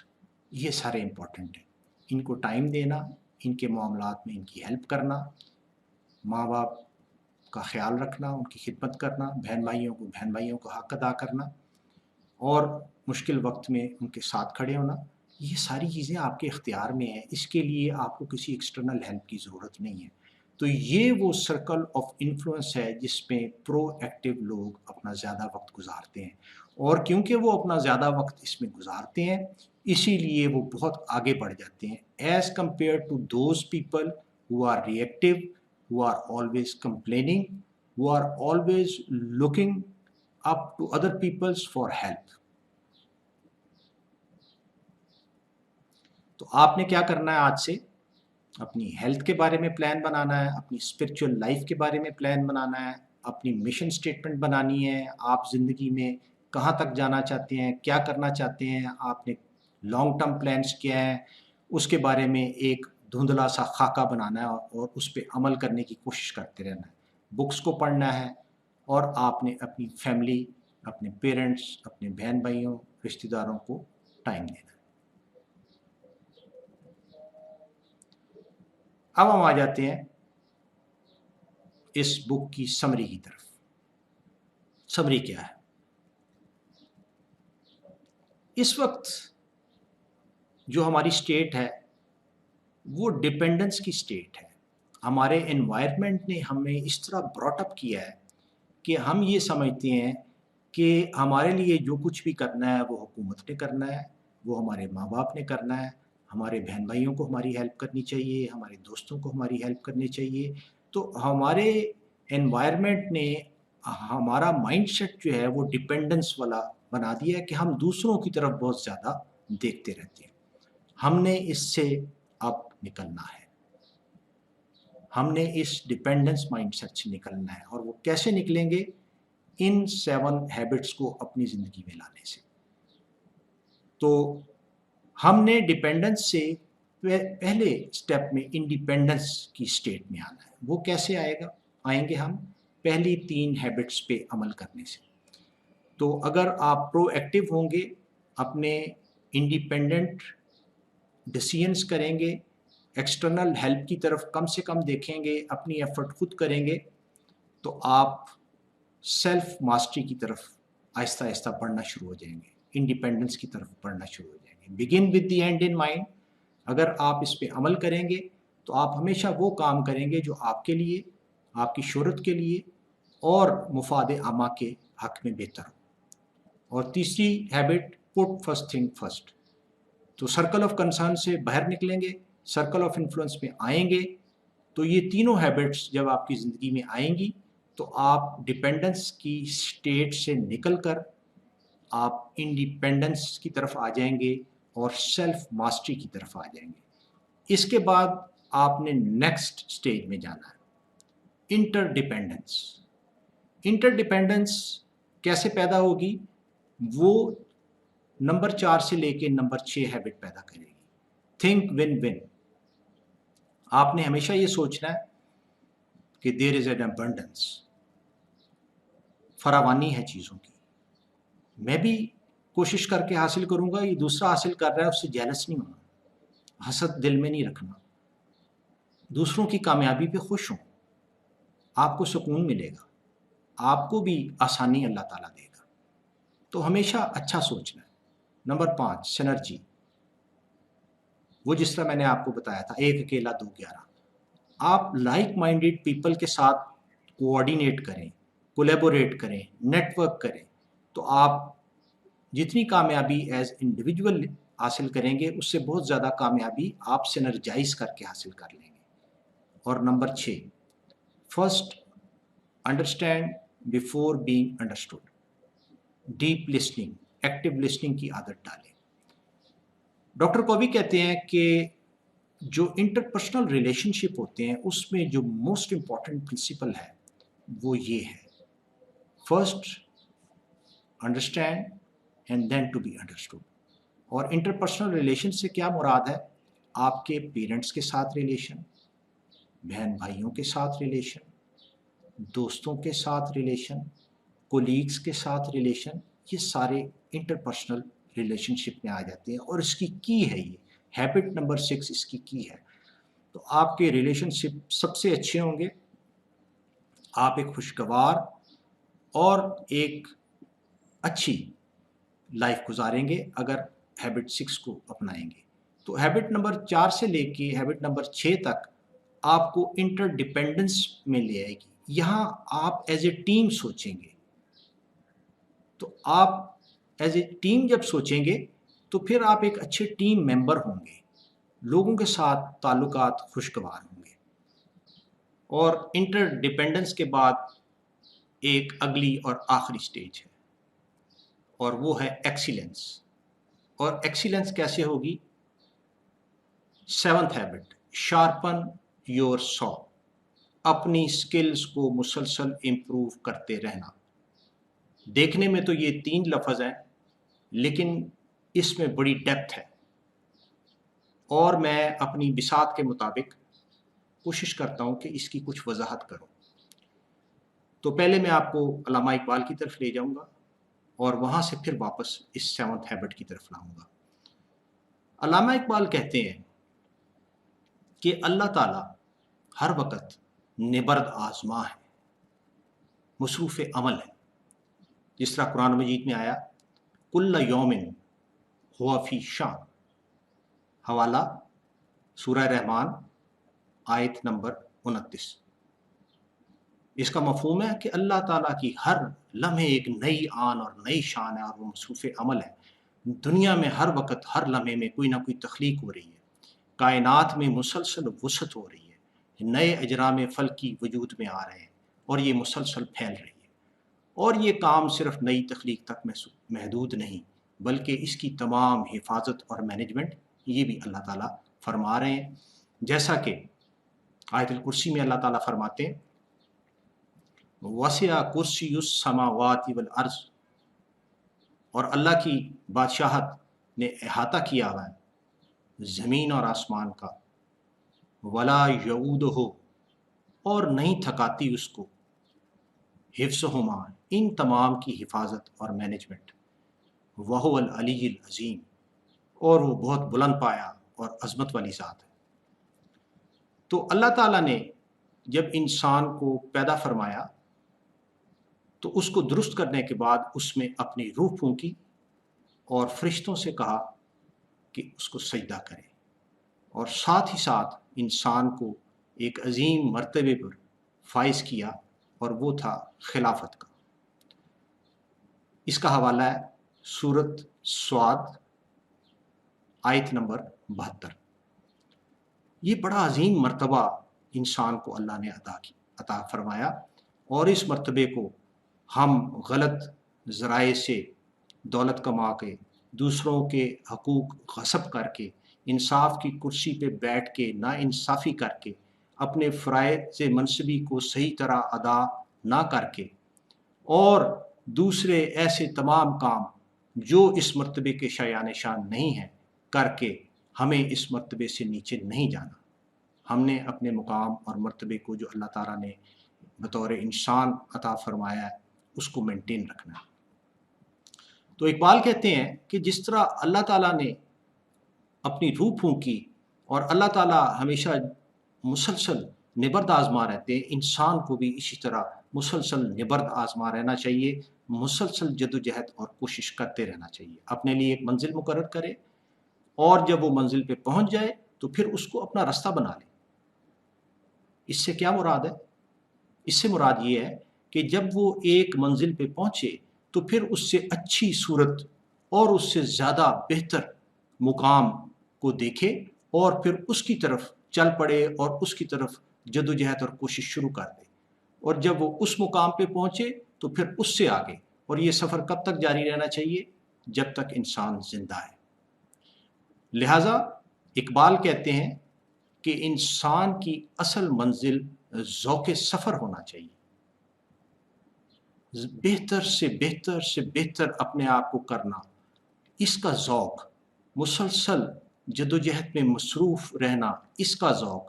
یہ سارے امپورٹنٹ ہیں۔ ان کو ٹائم دینا، ان کے معاملات میں ان کی ہیلپ کرنا، ماں باپ کا خیال رکھنا، ان کی خدمت کرنا، بہن بھائیوں کو حق ادا کرنا، اور مشکل وقت میں ان کے ساتھ کھڑے ہونا، یہ ساری چیزیں آپ کے اختیار میں ہیں۔ اس کے لیے آپ کو کسی ایکسٹرنل ہیلپ کی ضرورت نہیں ہے۔ تو یہ وہ سرکل آف انفلوئنس ہے جس میں پرو ایکٹیو لوگ اپنا زیادہ وقت گزارتے ہیں، اور کیونکہ وہ اپنا زیادہ وقت اس میں گزارتے ہیں، اسی لیے وہ بہت آگے بڑھ جاتے ہیں as compared to those people who are reactive, who are always complaining, who are always looking up to other peoples for help۔ تو آپ نے کیا کرنا ہے آج سے؟ اپنی ہیلتھ کے بارے میں پلان بنانا ہے، اپنی اسپرچول لائف کے بارے میں پلان بنانا ہے، اپنی مشن اسٹیٹمنٹ بنانی ہے، آپ زندگی میں کہاں تک جانا چاہتے ہیں، کیا کرنا چاہتے ہیں، آپ نے لانگ ٹرم پلانس کیا ہیں، اس کے بارے میں ایک دھندلا سا خاکہ بنانا ہے اور اس پہ عمل کرنے کی کوشش کرتے رہنا ہے. بکس کو پڑھنا ہے اور آپ نے اپنی فیملی، اپنے پیرنٹس، اپنے بہن بھائیوں، رشتہ داروں کو ٹائم دینا ہے. اب ہم آ جاتے ہیں اس بک کی سمری کی طرف. سمری کیا ہے؟ اس وقت جو ہماری اسٹیٹ ہے وہ ڈپینڈنس کی اسٹیٹ ہے. ہمارے انوائرمنٹ نے ہمیں اس طرح براٹ اپ کیا ہے کہ ہم یہ سمجھتے ہیں کہ ہمارے لیے جو کچھ بھی کرنا ہے وہ حکومت نے کرنا ہے، وہ ہمارے ماں باپ نے کرنا ہے، ہمارے بہن بھائیوں کو ہماری ہیلپ کرنی چاہیے، ہمارے دوستوں کو ہماری ہیلپ کرنی چاہیے. تو ہمارے انوائرمنٹ نے ہمارا مائنڈ سیٹ جو ہے وہ ڈپینڈنس والا بنا دیا ہے کہ ہم دوسروں کی طرف بہت زیادہ دیکھتے رہتے ہیں. ہم نے اس سے اب نکلنا ہے. ہم نے اس ڈپینڈنس مائنڈ سیٹ سے نکلنا ہے. اور وہ کیسے نکلیں گے؟ ان 7 ہیبٹس کو اپنی زندگی میں لانے سے. تو ہم نے ڈپینڈنس سے پہلے سٹیپ میں انڈیپینڈنس کی سٹیٹ میں آنا ہے. وہ کیسے آئیں گے ہم؟ پہلی 3 ہیبٹس پہ عمل کرنے سے. تو اگر آپ پرو ایکٹیو ہوں گے، اپنے انڈیپینڈنٹ ڈیسیژنس کریں گے، ایکسٹرنل ہیلپ کی طرف کم سے کم دیکھیں گے، اپنی ایفرٹ خود کریں گے، تو آپ سیلف ماسٹری کی طرف آہستہ آہستہ بڑھنا شروع ہو جائیں گے، انڈیپینڈنس کی طرف بڑھنا شروع ہو جائیں گے. Begin with the end in mind. اگر آپ اس پہ عمل کریں گے تو آپ ہمیشہ وہ کام کریں گے جو آپ کے لیے، آپ کی شہرت کے لیے اور مفاد عامہ کے حق میں بہتر ہو. اور تیسری ہیبٹ، پٹ فرسٹ تھنگ فرسٹ. تو سرکل آف کنسرن سے باہر نکلیں گے، سرکل آف انفلوئنس میں آئیں گے. تو یہ تینوں ہیبٹس جب آپ کی زندگی میں آئیں گی تو آپ ڈپینڈنس کی اسٹیٹ سے نکل کر آپ انڈیپینڈنس کی طرف آ جائیں گے اور سیلف ماسٹری کی طرف آ جائیں گے. اس کے بعد آپ نے نیکسٹ اسٹیج میں جانا ہے، انٹر ڈپینڈنس. انٹر ڈپینڈنس کیسے پیدا ہوگی؟ وہ نمبر 4 سے لے کے نمبر 6 ہیبٹ پیدا کرے گی. Think one one. آپ نے ہمیشہ یہ سوچنا ہے کہ دیر از این ابنڈنس، فراوانی ہے چیزوں کی. میں بھی کوشش کر کے حاصل کروں گا، یہ دوسرا حاصل کر رہا ہے اس سے جیلس نہیں ہونا، حسد دل میں نہیں رکھنا، دوسروں کی کامیابی پہ خوش ہوں. آپ کو سکون ملے گا، آپ کو بھی آسانی اللہ تعالیٰ دے گا. تو ہمیشہ اچھا سوچنا ہے. Number 5 synergy. وہ جس طرح میں نے آپ کو بتایا تھا، 1 اکیلا 2 11. آپ لائک مائنڈیڈ پیپل کے ساتھ کوآرڈینیٹ کریں، کولیبوریٹ کریں، نیٹ ورک کریں. تو آپ جتنی کامیابی ایز انڈیویجول حاصل کریں گے اس سے بہت زیادہ کامیابی آپ سینرجائز کر کے حاصل کر لیں گے. اور number 6 first understand before being understood. Deep listening, active listening کی عادت ڈالیں. ڈاکٹر کوبی کہتے ہیں کہ جو انٹرپرسنل ریلیشن شپ ہوتے ہیں اس میں جو موسٹ امپورٹنٹ پرنسپل ہے وہ یہ ہے، first understand and then to be understood. اور انٹرپرسنل ریلیشن سے کیا مراد ہے؟ آپ کے پیرنٹس کے ساتھ ریلیشن، بہن بھائیوں کے ساتھ ریلیشن، دوستوں کے ساتھ ریلیشن، کولیگز کے ساتھ ریلیشن. یہ سارے انٹرپرسنل ریلیشن شپ میں آ جاتے ہیں اور اس کی ہے یہ ہیبٹ نمبر 6 اس کی ہے. تو آپ کے ریلیشن شپ سب سے اچھے ہوں گے، آپ ایک خوشگوار اور ایک اچھی لائف گزاریں گے اگر ہیبٹ 6 کو اپنائیں گے. تو ہیبٹ نمبر 4 سے لے کے ہیبٹ نمبر 6 تک آپ کو انٹر ڈپینڈنس میں لے آئے گی. یہاں آپ ایز اے ٹیم سوچیں گے. تو آپ ایز اے ٹیم جب سوچیں گے تو پھر آپ ایک اچھے ٹیم ممبر ہوں گے، لوگوں کے ساتھ تعلقات خوشگوار ہوں گے. اور انٹر ڈپینڈنس کے بعد ایک اگلی اور آخری سٹیج ہے اور وہ ہے ایکسیلنس. اور ایکسیلنس کیسے ہوگی؟ 7th habit sharpen your so. اپنی سکلز کو مسلسل امپروو کرتے رہنا. دیکھنے میں تو یہ 3 لفظ ہیں لیکن اس میں بڑی ڈیپتھ ہے اور میں اپنی بساط کے مطابق کوشش کرتا ہوں کہ اس کی کچھ وضاحت کروں۔ تو پہلے میں آپ کو علامہ اقبال کی طرف لے جاؤں گا اور وہاں سے پھر واپس اس 7th ہیبٹ کی طرف لاؤں گا۔ علامہ اقبال کہتے ہیں کہ اللہ تعالیٰ ہر وقت نبرد آزما ہے، مصروف عمل ہے، جس طرح قرآن مجید میں آیا کل یوم ہوا فی شان، حوالہ سورہ رحمان آیت نمبر 29۔ اس کا مفہوم ہے کہ اللہ تعالیٰ کی ہر لمحے ایک نئی آن اور نئی شان ہے، اور وہ مصروف عمل ہے۔ دنیا میں ہر وقت ہر لمحے میں کوئی نہ کوئی تخلیق ہو رہی ہے، کائنات میں مسلسل وسعت ہو رہی ہے، نئے اجرام فلکی وجود میں آ رہے ہیں اور یہ مسلسل پھیل رہی ہے۔ اور یہ کام صرف نئی تخلیق تک محدود نہیں، بلکہ اس کی تمام حفاظت اور مینجمنٹ یہ بھی اللہ تعالیٰ فرما رہے ہیں، جیسا کہ آیت الکرسی میں اللہ تعالیٰ فرماتے ہیں وسع کرسی السماوات والارض، اور اللہ کی بادشاہت نے احاطہ کیا ہوا ہے زمین اور آسمان کا، ولا یعودہ، اور نہیں تھکاتی اس کو، حفظہما، ان تمام کی حفاظت اور مینجمنٹ، وہو العلی العظیم، اور وہ بہت بلند پایا اور عظمت والی ذات ہے۔ تو اللہ تعالیٰ نے جب انسان کو پیدا فرمایا تو اس کو درست کرنے کے بعد اس میں اپنی روح پھونکی اور فرشتوں سے کہا کہ اس کو سجدہ کریں، اور ساتھ ہی ساتھ انسان کو ایک عظیم مرتبے پر فائز کیا، اور وہ تھا خلافت کا۔ اس کا حوالہ ہے سورۃ صاد آیت نمبر 72۔ یہ بڑا عظیم مرتبہ انسان کو اللہ نے عطا فرمایا، اور اس مرتبے کو ہم غلط ذرائع سے دولت کما کے، دوسروں کے حقوق غصب کر کے، انصاف کی کرسی پہ بیٹھ کے نا انصافی کر کے، اپنے فرائض منصبی کو صحیح طرح ادا نہ کر کے، اور دوسرے ایسے تمام کام جو اس مرتبے کے شایان شان نہیں ہیں کر کے ہمیں اس مرتبے سے نیچے نہیں جانا۔ ہم نے اپنے مقام اور مرتبے کو جو اللہ تعالیٰ نے بطور انسان عطا فرمایا ہے اس کو مینٹین رکھنا ہے۔ تو اقبال کہتے ہیں کہ جس طرح اللہ تعالیٰ نے اپنی روح پھونکی اور اللہ تعالیٰ ہمیشہ مسلسل نبرد آزما رہتے ہیں، انسان کو بھی اسی طرح مسلسل نبرد آزما رہنا چاہیے، مسلسل جد و جہد اور کوشش کرتے رہنا چاہیے، اپنے لیے ایک منزل مقرر کرے، اور جب وہ منزل پہ پہنچ جائے تو پھر اس کو اپنا راستہ بنا لے۔ اس سے کیا مراد ہے؟ اس سے مراد یہ ہے کہ جب وہ ایک منزل پہ پہنچے تو پھر اس سے اچھی صورت اور اس سے زیادہ بہتر مقام کو دیکھے، اور پھر اس کی طرف چل پڑے اور اس کی طرف جد و جہد اور کوشش شروع کر دے، اور جب وہ اس مقام پہ پہنچے تو پھر اس سے آگے۔ اور یہ سفر کب تک جاری رہنا چاہیے؟ جب تک انسان زندہ ہے۔ لہٰذا اقبال کہتے ہیں کہ انسان کی اصل منزل ذوق سفر ہونا چاہیے، بہتر سے بہتر سے بہتر اپنے آپ کو کرنا، اس کا ذوق، مسلسل جد و جہد میں مصروف رہنا، اس کا ذوق،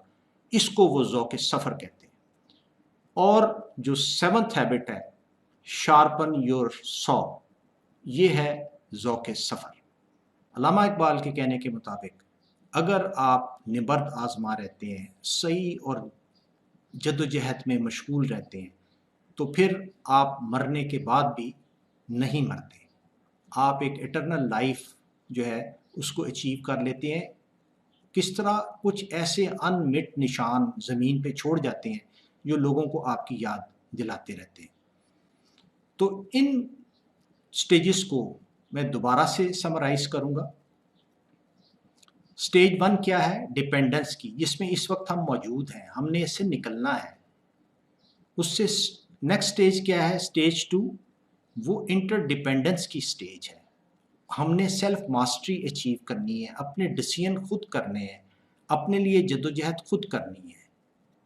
اس کو وہ ذوق سفر کہتے ہیں۔ اور جو 7th ہیبٹ ہے شارپن یور سو، یہ ہے ذوق سفر۔ علامہ اقبال کے کہنے کے مطابق اگر آپ نبرد آزما رہتے ہیں، صحیح اور جد و جہد میں مشغول رہتے ہیں، تو پھر آپ مرنے کے بعد بھی نہیں مرتے، آپ ایک ایٹرنل لائف جو ہے اس کو اچیو کر لیتے ہیں۔ کس طرح؟ کچھ ایسے ان مٹ نشان زمین پہ چھوڑ جاتے ہیں جو لوگوں کو آپ کی یاد دلاتے رہتے ہیں۔ تو ان سٹیجز کو میں دوبارہ سے سمرائز کروں گا۔ سٹیج 1 کیا ہے؟ ڈیپینڈنس کی، جس میں اس وقت ہم موجود ہیں، ہم نے اس سے نکلنا ہے۔ اس سے نیکسٹ سٹیج کیا ہے؟ سٹیج 2، وہ انٹر ڈیپینڈنس کی سٹیج ہے۔ ہم نے سیلف ماسٹری اچیو کرنی ہے، اپنے ڈیسیژن خود کرنے ہیں، اپنے لیے جد و جہد خود کرنی ہے۔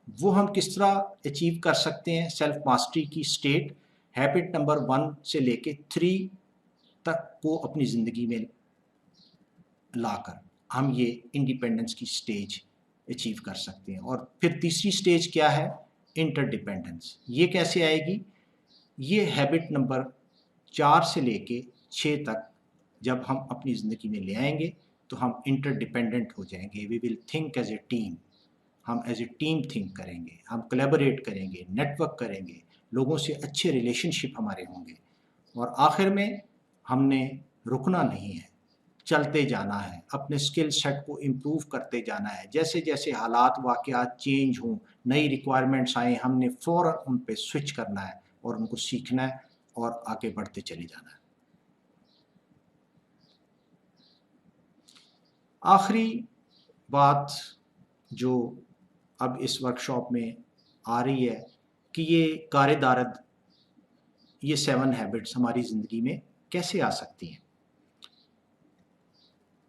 وہ ہم کس طرح اچیو کر سکتے ہیں سیلف ماسٹری کی سٹیٹ؟ ہیبٹ نمبر 1 سے لے کے 3 تک کو اپنی زندگی میں لا کر، ہم یہ انڈیپینڈنس کی سٹیج اچیو کر سکتے ہیں. اور پھر تیسری سٹیج کیا ہے؟ Interdependence. یہ کیسے آئے گی؟ یہ ہیبٹ نمبر 4 سے لے کے 6 تک جب ہم اپنی زندگی میں لے آئیں گے تو ہم انٹر ڈیپینڈنٹ ہو جائیں گے. We will think as a team. ہم ایز اے ٹیم تھنک کریں گے, ہم کولیبوریٹ کریں گے, نیٹ ورک کریں گے, لوگوں سے اچھے ریلیشن شپ ہمارے ہوں گے. اور آخر میں ہم نے رکنا نہیں ہے, چلتے جانا ہے, اپنے سکل سیٹ کو امپروو کرتے جانا ہے. جیسے جیسے حالات واقعات چینج ہوں, نئی ریکوائرمنٹس آئیں, ہم نے فوراً ان پہ سوئچ کرنا ہے اور ان کو سیکھنا ہے اور آگے بڑھتے چلے جانا ہے. آخری بات جو اب اس ورکشاپ میں آ رہی ہے کہ یہ کار دارد, یہ 7 ہیبٹس ہماری زندگی میں کیسے آ سکتی ہیں.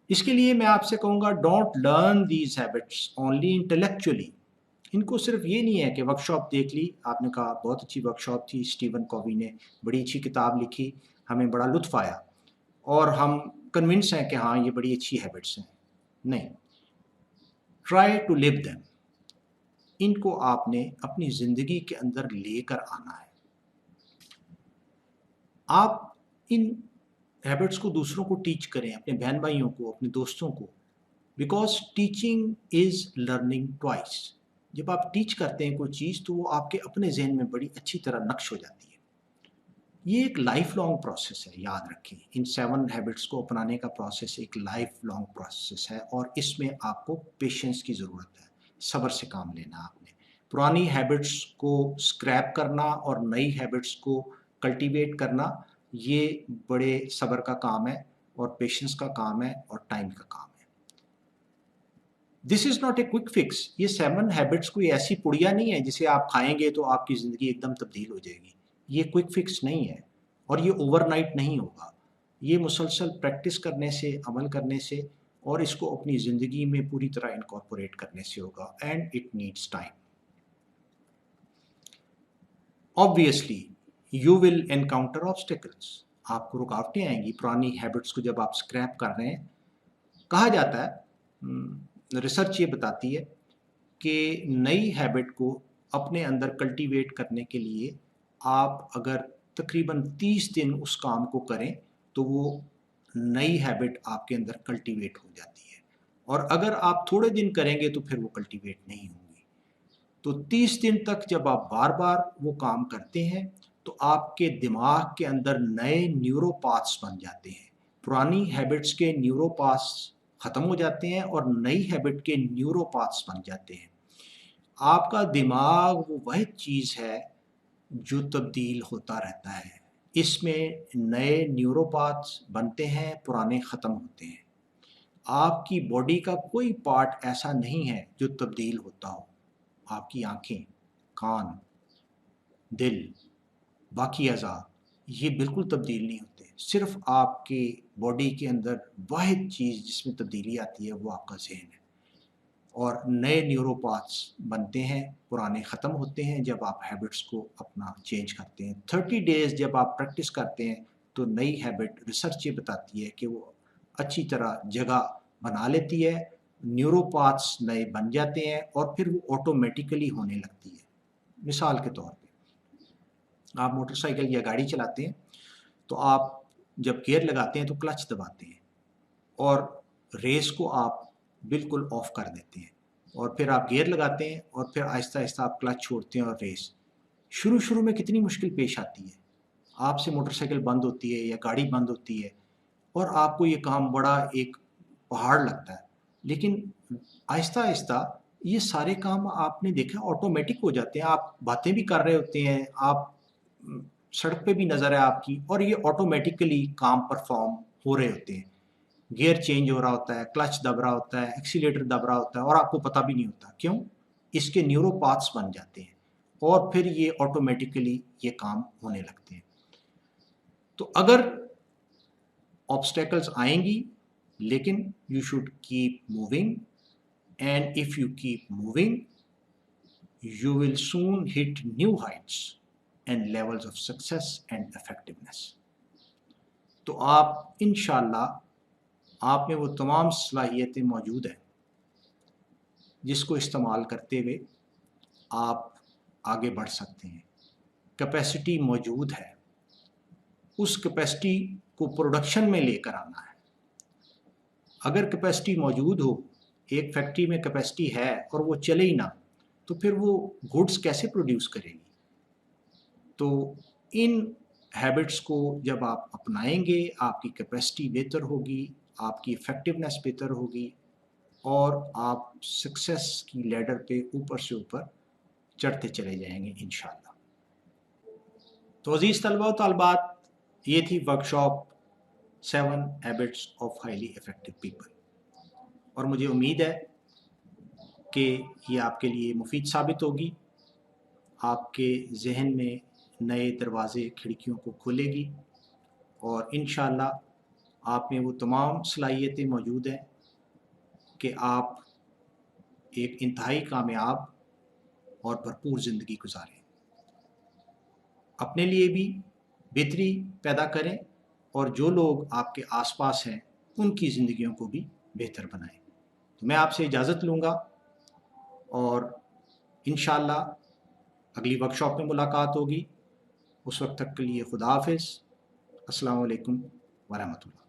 اس کے لیے میں آپ سے کہوں گا don't learn these habits only intellectually. ان کو صرف یہ نہیں ہے کہ ورکشاپ دیکھ لی, آپ نے کہا بہت اچھی ورکشاپ تھی, اسٹیون کووی نے بڑی اچھی کتاب لکھی, ہمیں بڑا لطف آیا اور ہم کنونس ہیں کہ ہاں یہ بڑی اچھی ہیبٹس ہیں. نہیں, ٹرائی ٹو لیو دیم. ان کو آپ نے اپنی زندگی کے اندر لے کر آنا ہے. آپ ان ہیبٹس کو دوسروں کو ٹیچ کریں, اپنے بہن بھائیوں کو, اپنے دوستوں کو, because teaching is learning twice. جب آپ ٹیچ کرتے ہیں کوئی چیز تو وہ آپ کے اپنے ذہن میں بڑی اچھی طرح نقش ہو جاتی ہے. یہ ایک لائف لانگ پروسیس ہے, یاد رکھیں. ان 7 ہیبٹس کو اپنانے کا پروسیس ایک لائف لانگ پروسیس ہے اور اس میں آپ کو پیشنس کی ضرورت ہے, صبر سے کام لینا. آپ نے پرانی ہیبٹس کو اسکریپ کرنا اور نئی ہیبٹس کو کلٹیویٹ کرنا, یہ بڑے صبر کا کام ہے اور پیشنس کا کام ہے اور ٹائم کا کام ہے. This is not a quick fix. یہ 7 ہیبٹس کوئی ایسی پڑیا نہیں ہے جسے آپ کھائیں گے تو آپ کی زندگی ایک دم تبدیل ہو جائے گی. یہ کوئک فکس نہیں ہے اور یہ اوور نائٹ نہیں ہوگا. یہ مسلسل پریکٹس کرنے سے, عمل کرنے سے اور اس کو اپنی زندگی میں پوری طرح انکارپوریٹ کرنے سے ہوگا. And it needs time. Obviously, you will encounter obstacles. آپ کو رکاوٹیں آئیں گی پرانی ہیبٹس کو جب آپ اسکریپ کر رہے ہیں. کہا جاتا ہے, ریسرچ یہ بتاتی ہے کہ نئی ہیبٹ کو اپنے اندر کلٹیویٹ کرنے کے لیے آپ اگر تقریباً 30 دن اس کام کو کریں تو وہ نئی ہیبٹ آپ کے اندر کلٹیویٹ ہو جاتی ہے. اور اگر آپ تھوڑے دن کریں گے تو پھر وہ کلٹیویٹ نہیں ہوگی. تو 30 دن تک جب آپ بار بار وہ کام کرتے ہیں تو آپ کے دماغ کے اندر نئے نیورو پاتھس بن جاتے ہیں. پرانی ہیبٹس کے نیورو پاتھس ختم ہو جاتے ہیں اور نئی ہیبٹ کے نیورو پاتھس بن جاتے ہیں. آپ کا دماغ وہ واحد چیز ہے جو تبدیل ہوتا رہتا ہے. اس میں نئے نیورو پاتھس بنتے ہیں, پرانے ختم ہوتے ہیں. آپ کی باڈی کا کوئی پارٹ ایسا نہیں ہے جو تبدیل ہوتا ہو. آپ کی آنکھیں, کان, دل, باقی اعضاء یہ بالکل تبدیل نہیں ہوتے. صرف آپ کے باڈی کے اندر واحد چیز جس میں تبدیلی آتی ہے وہ آپ کا ذہن ہے. اور نئے نیورو پاتھس بنتے ہیں, پرانے ختم ہوتے ہیں جب آپ ہیبٹس کو اپنا چینج کرتے ہیں. 30 ڈیز جب آپ پریکٹس کرتے ہیں تو نئی ہیبٹ, ریسرچ یہ بتاتی ہے کہ وہ اچھی طرح جگہ بنا لیتی ہے, نیورو پاتھس نئے بن جاتے ہیں اور پھر وہ آٹومیٹیکلی ہونے لگتی ہے. مثال کے طور پہ آپ موٹر سائیکل یا گاڑی چلاتے ہیں تو آپ جب گیئر لگاتے ہیں تو کلچ دباتے ہیں اور ریس کو آپ بالکل آف کر دیتے ہیں, اور پھر آپ گیئر لگاتے ہیں اور پھر آہستہ آہستہ آپ کلچ چھوڑتے ہیں اور ریس. شروع میں کتنی مشکل پیش آتی ہے. آپ سے موٹر سائیکل بند ہوتی ہے یا گاڑی بند ہوتی ہے اور آپ کو یہ کام بڑا ایک پہاڑ لگتا ہے, لیکن آہستہ آہستہ یہ سارے کام آپ نے دیکھا آٹومیٹک ہو جاتے ہیں. آپ باتیں بھی کر رہے ہوتے ہیں, آپ سڑک پہ بھی نظر ہے آپ کی, اور یہ آٹومیٹکلی کام پرفارم ہو رہے ہوتے ہیں. گیئر چینج ہو رہا ہوتا ہے, کلچ دب رہا ہوتا ہے, ایکسیلیٹر دب رہا ہوتا ہے اور آپ کو پتہ بھی نہیں ہوتا. کیوں؟ اس کے نیورو پاتھس بن جاتے ہیں اور پھر یہ آٹومیٹکلی یہ کام ہونے لگتے ہیں. تو اگر آبسٹیکلز آئیں گی لیکن you should keep moving, and if you keep moving you will soon hit new heights and levels of success and effectiveness. تو آپ انشاءاللہ آپ میں وہ تمام صلاحیتیں موجود ہیں جس کو استعمال کرتے ہوئے آپ آگے بڑھ سکتے ہیں. کیپیسٹی موجود ہے، اس کیپیسٹی کو پروڈکشن میں لے کر آنا ہے. اگر کیپیسٹی موجود ہو، ایک فیکٹری میں کیپیسٹی ہے اور وہ چلے ہی نہ، تو پھر وہ گڈس کیسے پروڈیوس کرے گی؟ تو ان ہیبٹس کو جب آپ اپنائیں گے، آپ کی کیپیسٹی بہتر ہوگی، آپ کی افیکٹونیس بہتر ہوگی، اور آپ سکسیس کی لیڈر پہ اوپر سے اوپر چڑھتے چلے جائیں گے انشاءاللہ. تو عزیز طلبہ و طالبات، یہ تھی workshop 7 habits of highly effective people, اور مجھے امید ہے کہ یہ آپ کے لیے مفید ثابت ہوگی، آپ کے ذہن میں نئے دروازے کھڑکیوں کو کھولے گی، اور انشاءاللہ آپ میں وہ تمام صلاحیتیں موجود ہیں کہ آپ ایک انتہائی کامیاب اور بھرپور زندگی گزاریں، اپنے لیے بھی بہتری پیدا کریں اور جو لوگ آپ کے آس پاس ہیں ان کی زندگیوں کو بھی بہتر بنائیں. تو میں آپ سے اجازت لوں گا، اور انشاءاللہ اگلی ورکشاپ میں ملاقات ہوگی. اس وقت تک کے لیے خدا حافظ. السلام علیکم ورحمۃ اللہ.